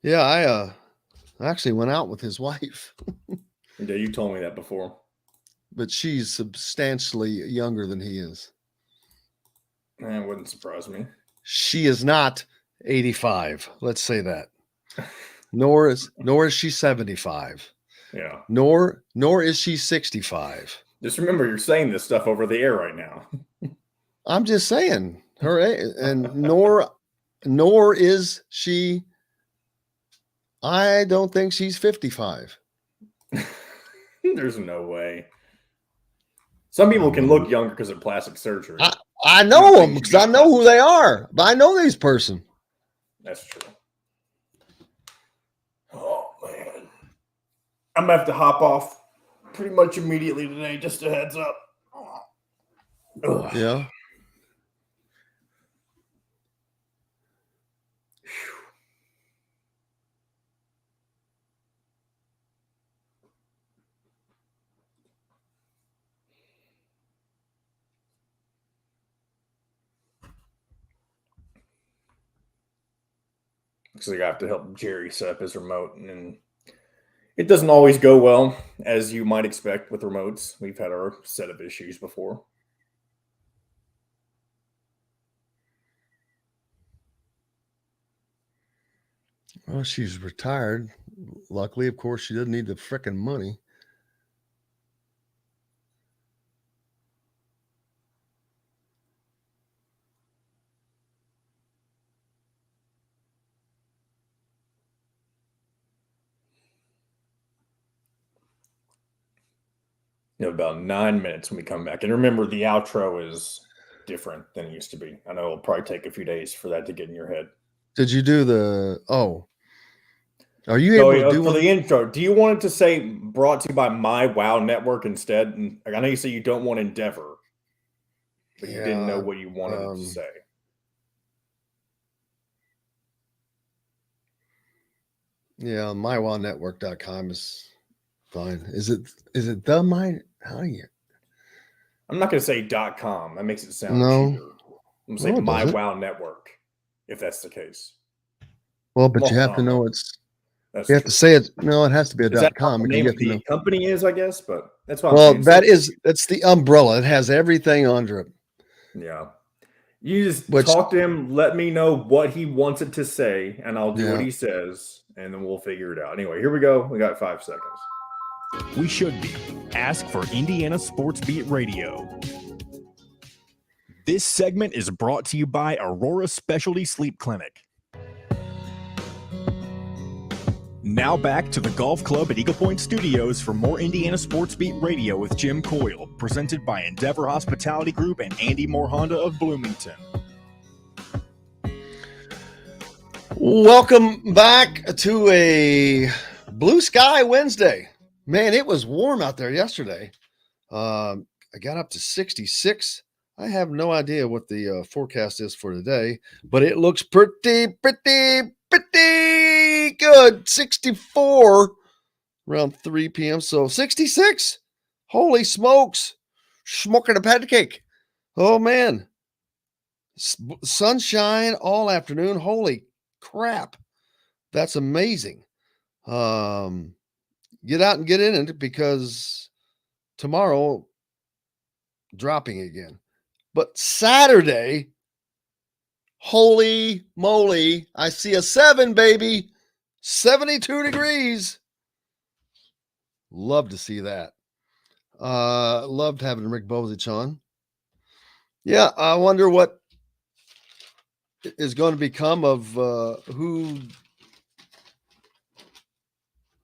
Yeah, I actually went out with his wife. Yeah, you told me that before. But she's substantially younger than he is. That wouldn't surprise me. She is not 85. Let's say that. Nor is she 75. Yeah. Nor is she 65. Just remember, you're saying this stuff over the air right now. I'm just saying her, and nor nor is she. I don't think she's 55. There's no way. Some people can look younger because of plastic surgery. I know them because I know who they are. But I know this person. That's true. Oh, man. I'm going to have to hop off pretty much immediately today, just a heads up. Ugh. Yeah. Looks like I have to help Jerry set up his remote, and it doesn't always go well, as you might expect with remotes. We've had our set of issues before. Well, she's retired. Luckily, of course, she doesn't need the frickin' money. About 9 minutes when we come back. And remember, the outro is different than it used to be. I know it'll probably take a few days for that to get in your head. Did you do the? Oh, are you able to do for the intro? Do you want it to say brought to you by My Wow Network instead? And I know you say you don't want Endeavor, but you didn't know what you wanted it to say. Yeah, mywownetwork.com is fine. Is it the my? How do you? I'm not going to say .com. That makes it sound No. cheaper. I'm going to say My Wow Network, if that's the case. Well, but you have to know it's. That's you have to say it. No, it has to be a .com. The name of the company is, I guess, but that's what I'm saying. Well, that's the umbrella. It has everything under it. Yeah. You just talk to him, let me know what he wants it to say, and I'll do what he says, and then we'll figure it out. Anyway, here we go. We got 5 seconds. We should be. Ask for Indiana Sports Beat Radio. This segment is brought to you by Aurora Specialty Sleep Clinic. Now back to the Golf Club at Eagle Point Studios for more Indiana Sports Beat Radio with Jim Coyle, presented by Endeavor Hospitality Group and Andy Moore Honda of Bloomington. Welcome back to a blue sky Wednesday. Man, it was warm out there yesterday. I got up to 66. I have no idea what the forecast is for today, but it looks pretty good. 64 around 3 p.m. So 66. Holy smokes. Smoking a pancake. Oh, man. Sunshine all afternoon. Holy crap. That's amazing. Get out and get in it because tomorrow dropping again. But Saturday, holy moly, I see a 7, baby. 72 degrees. Love to see that. Loved having Rick Bozich on. Yeah, I wonder what is going to become of who.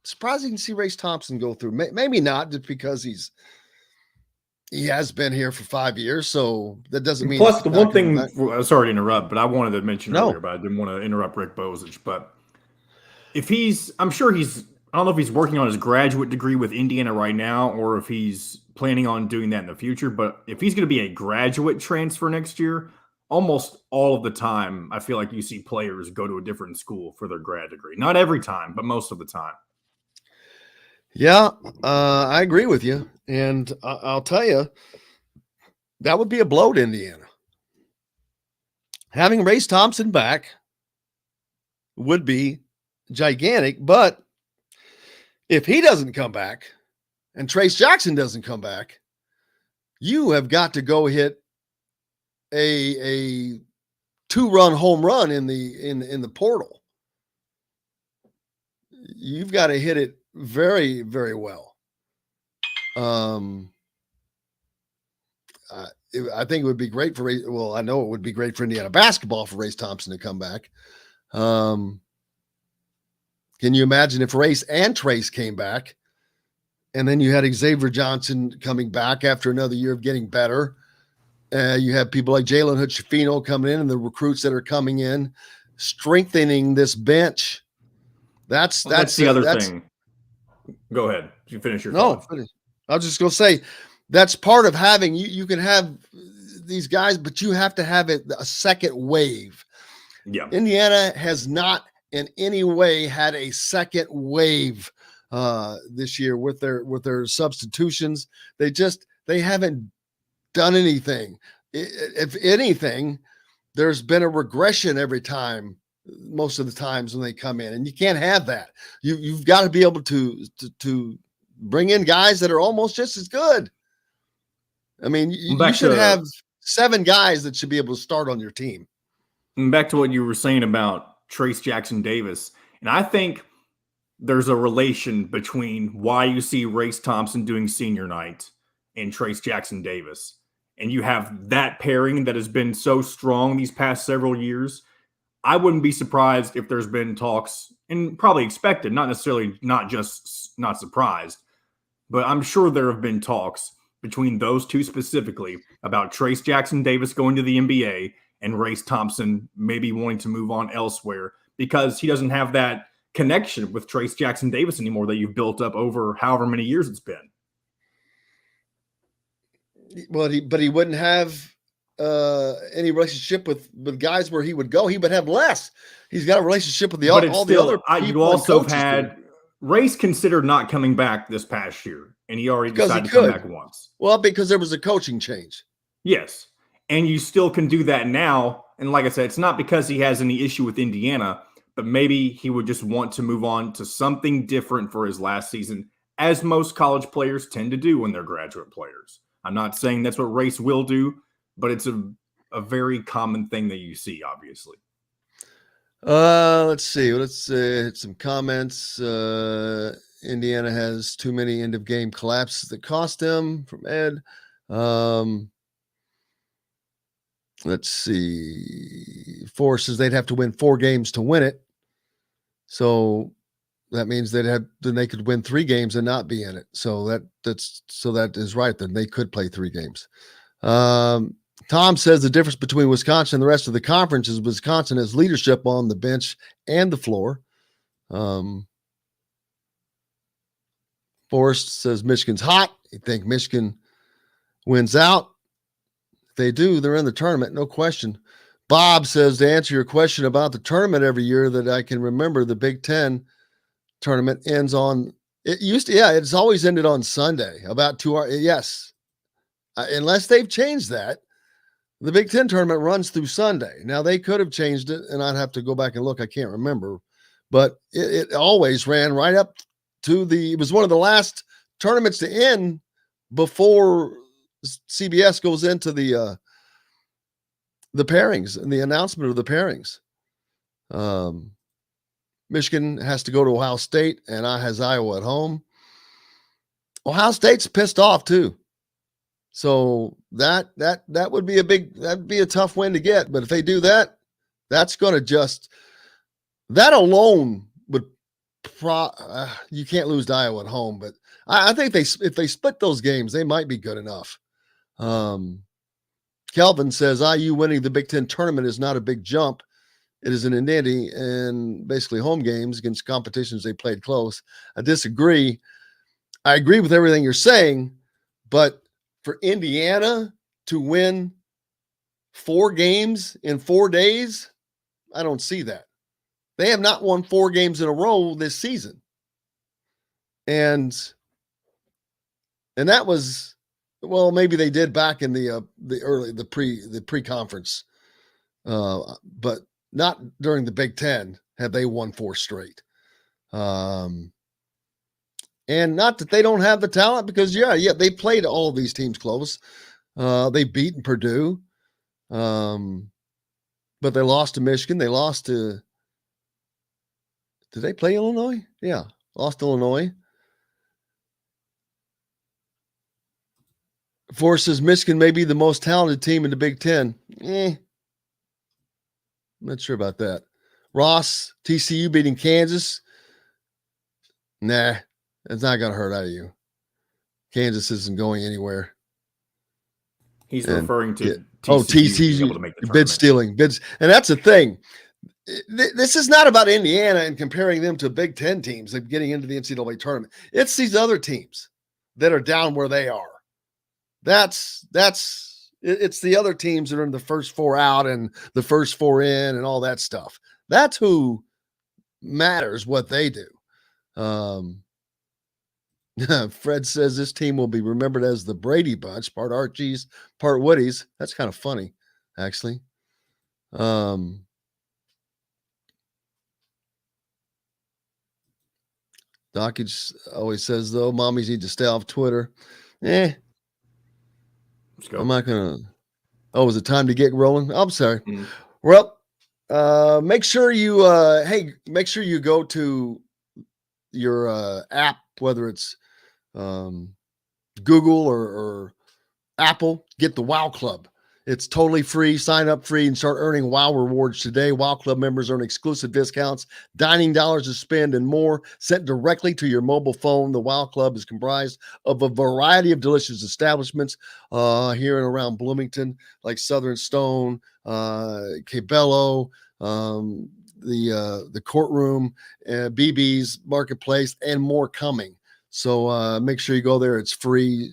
Surprising to see Race Thompson go through. Maybe not, just because he has been here for 5 years, so that doesn't mean. Plus, the one thing, sorry to interrupt, but I wanted to mention earlier, but I didn't want to interrupt Rick Bozich. But if I'm sure I don't know if he's working on his graduate degree with Indiana right now, or if he's planning on doing that in the future. But if he's going to be a graduate transfer next year, almost all of the time, I feel like you see players go to a different school for their grad degree. Not every time, but most of the time. Yeah, I agree with you. And I'll tell you, that would be a blow to Indiana. Having Race Thompson back would be gigantic. But if he doesn't come back and Trace Jackson doesn't come back, you have got to go hit a 2-run home run in the portal. You've got to hit it very, very well. I think it would be great for I know it would be great for Indiana basketball for Race Thompson to come back. Can you imagine if Race and Trace came back, and then you had Xavier Johnson coming back after another year of getting better? You have people like Jalen Hood-Schifino coming in, and the recruits that are coming in, strengthening this bench. That's the other thing. Go ahead. You finish your thought. I was just going to say that's part of having you can have these guys, but you have to have a second wave. Yeah. Indiana has not in any way had a second wave this year with their substitutions. They haven't done anything. If anything, there's been a regression every time, most of the times when they come in, and you can't have that. You've got to be able to bring in guys that are almost just as good. I mean, you should have 7 guys that should be able to start on your team. Back to what you were saying about Trace Jackson Davis, and I think there's a relation between why you see Race Thompson doing senior night and Trace Jackson Davis. And you have that pairing that has been so strong these past several years. I wouldn't be surprised if there's been talks, and probably expected, not necessarily not surprised, but I'm sure there have been talks between those two specifically about Trace Jackson Davis going to the NBA and Race Thompson maybe wanting to move on elsewhere because he doesn't have that connection with Trace Jackson Davis anymore that you've built up over however many years it's been. Well, he wouldn't have any relationship with guys where he would go. He would have less. He's got a relationship with the other people. You also had Race considered not coming back this past year, and he already decided to come back once. Well, because there was a coaching change. Yes, and you still can do that now. And like I said, it's not because he has any issue with Indiana, but maybe he would just want to move on to something different for his last season, as most college players tend to do when they're graduate players. I'm not saying that's what Race will do, but it's a very common thing that you see, obviously. Let's see. Let's some comments. Indiana has too many end of game collapses that cost them from Ed. Let's see. Forrest says they'd have to win 4 games to win it. So that means then they could win 3 games and not be in it. So that is right. Then they could play 3 games. Tom says the difference between Wisconsin and the rest of the conference is Wisconsin has leadership on the bench and the floor. Forrest says Michigan's hot. You think Michigan wins out? If they do, they're in the tournament, no question. Bob says to answer your question about the tournament every year that I can remember, the Big Ten tournament ends on it's always ended on Sunday about 2 hours. Yes. Unless they've changed that, the Big Ten tournament runs through Sunday. Now they could have changed it and I'd have to go back and look. I can't remember, but it always ran right up to it was one of the last tournaments to end before CBS goes into the pairings and the announcement of the pairings. Michigan has to go to Ohio State and has Iowa at home. Ohio State's pissed off too. So that would be that'd be a tough win to get. But if they do that, that's going to that alone would you can't lose to Iowa at home. But I think if they split those games, they might be good enough. Kelvin says IU winning the Big Ten tournament is not a big jump. It is an identity and basically home games against competitions they played close. I disagree. I agree with everything you're saying, but for Indiana to win 4 games in 4 days, I don't see that. They have not won 4 games in a row this season. And that was, well, maybe they did back in the pre-conference, but not during the Big Ten have they won 4 straight. And not that they don't have the talent, because they played all of these teams close. They beat Purdue, but they lost to Michigan. They lost to. Did they play Illinois? Yeah, lost to Illinois. Forces Michigan may be the most talented team in the Big Ten. I'm not sure about that. Ross, TCU beating Kansas. Nah, it's not going to hurt out of you. Kansas isn't going anywhere. He's referring to TCU being able to make the bid stealing. Bids. And that's the thing. This is not about Indiana and comparing them to Big Ten teams and getting into the NCAA tournament. It's these other teams that are down where they are. It's the other teams that are in the first four out and the first four in and all that stuff. That's who matters what they do. Fred says this team will be remembered as the Brady Bunch, part Archie's, part Woody's. That's kind of funny, actually. Dockage always says, though, mommies need to stay off Twitter. Let's go. I'm not going to. Oh, is it time to get rolling? I'm sorry. Well, make sure you, make sure you go to your app, whether it's Google or Apple, get the WOW Club. It's totally free. Sign up free and start earning WOW rewards today. WOW Club members earn exclusive discounts, dining dollars to spend, and more sent directly to your mobile phone. The WOW Club is comprised of a variety of delicious establishments here and around Bloomington, like Southern Stone, Cabello, the Courtroom, BB's Marketplace, and more coming. So make sure you go there. It's free.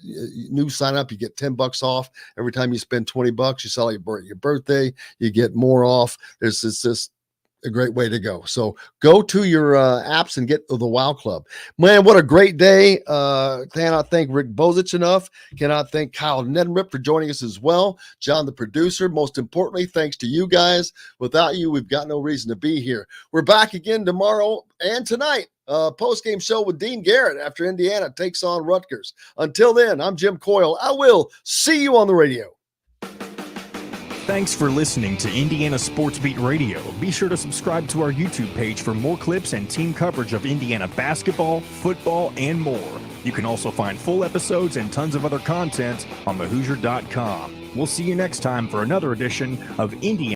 New sign up, you get $10 off every time you spend $20. You celebrate your birthday, you get more off. It's just a great way to go. So go to your apps and get the WOW Club. Man, what a great day. Cannot thank Rick Bozich enough. Cannot thank Kyle Neddenriep for joining us as well. John, the producer. Most importantly, thanks to you guys. Without you, we've got no reason to be here. We're back again tomorrow and tonight. Post-game show with Dean Garrett after Indiana takes on Rutgers. Until then, I'm Jim Coyle. I will see you on the radio. Thanks for listening to Indiana Sports Beat Radio. Be sure to subscribe to our YouTube page for more clips and team coverage of Indiana basketball, football, and more. You can also find full episodes and tons of other content on thehoosier.com. We'll see you next time for another edition of Indiana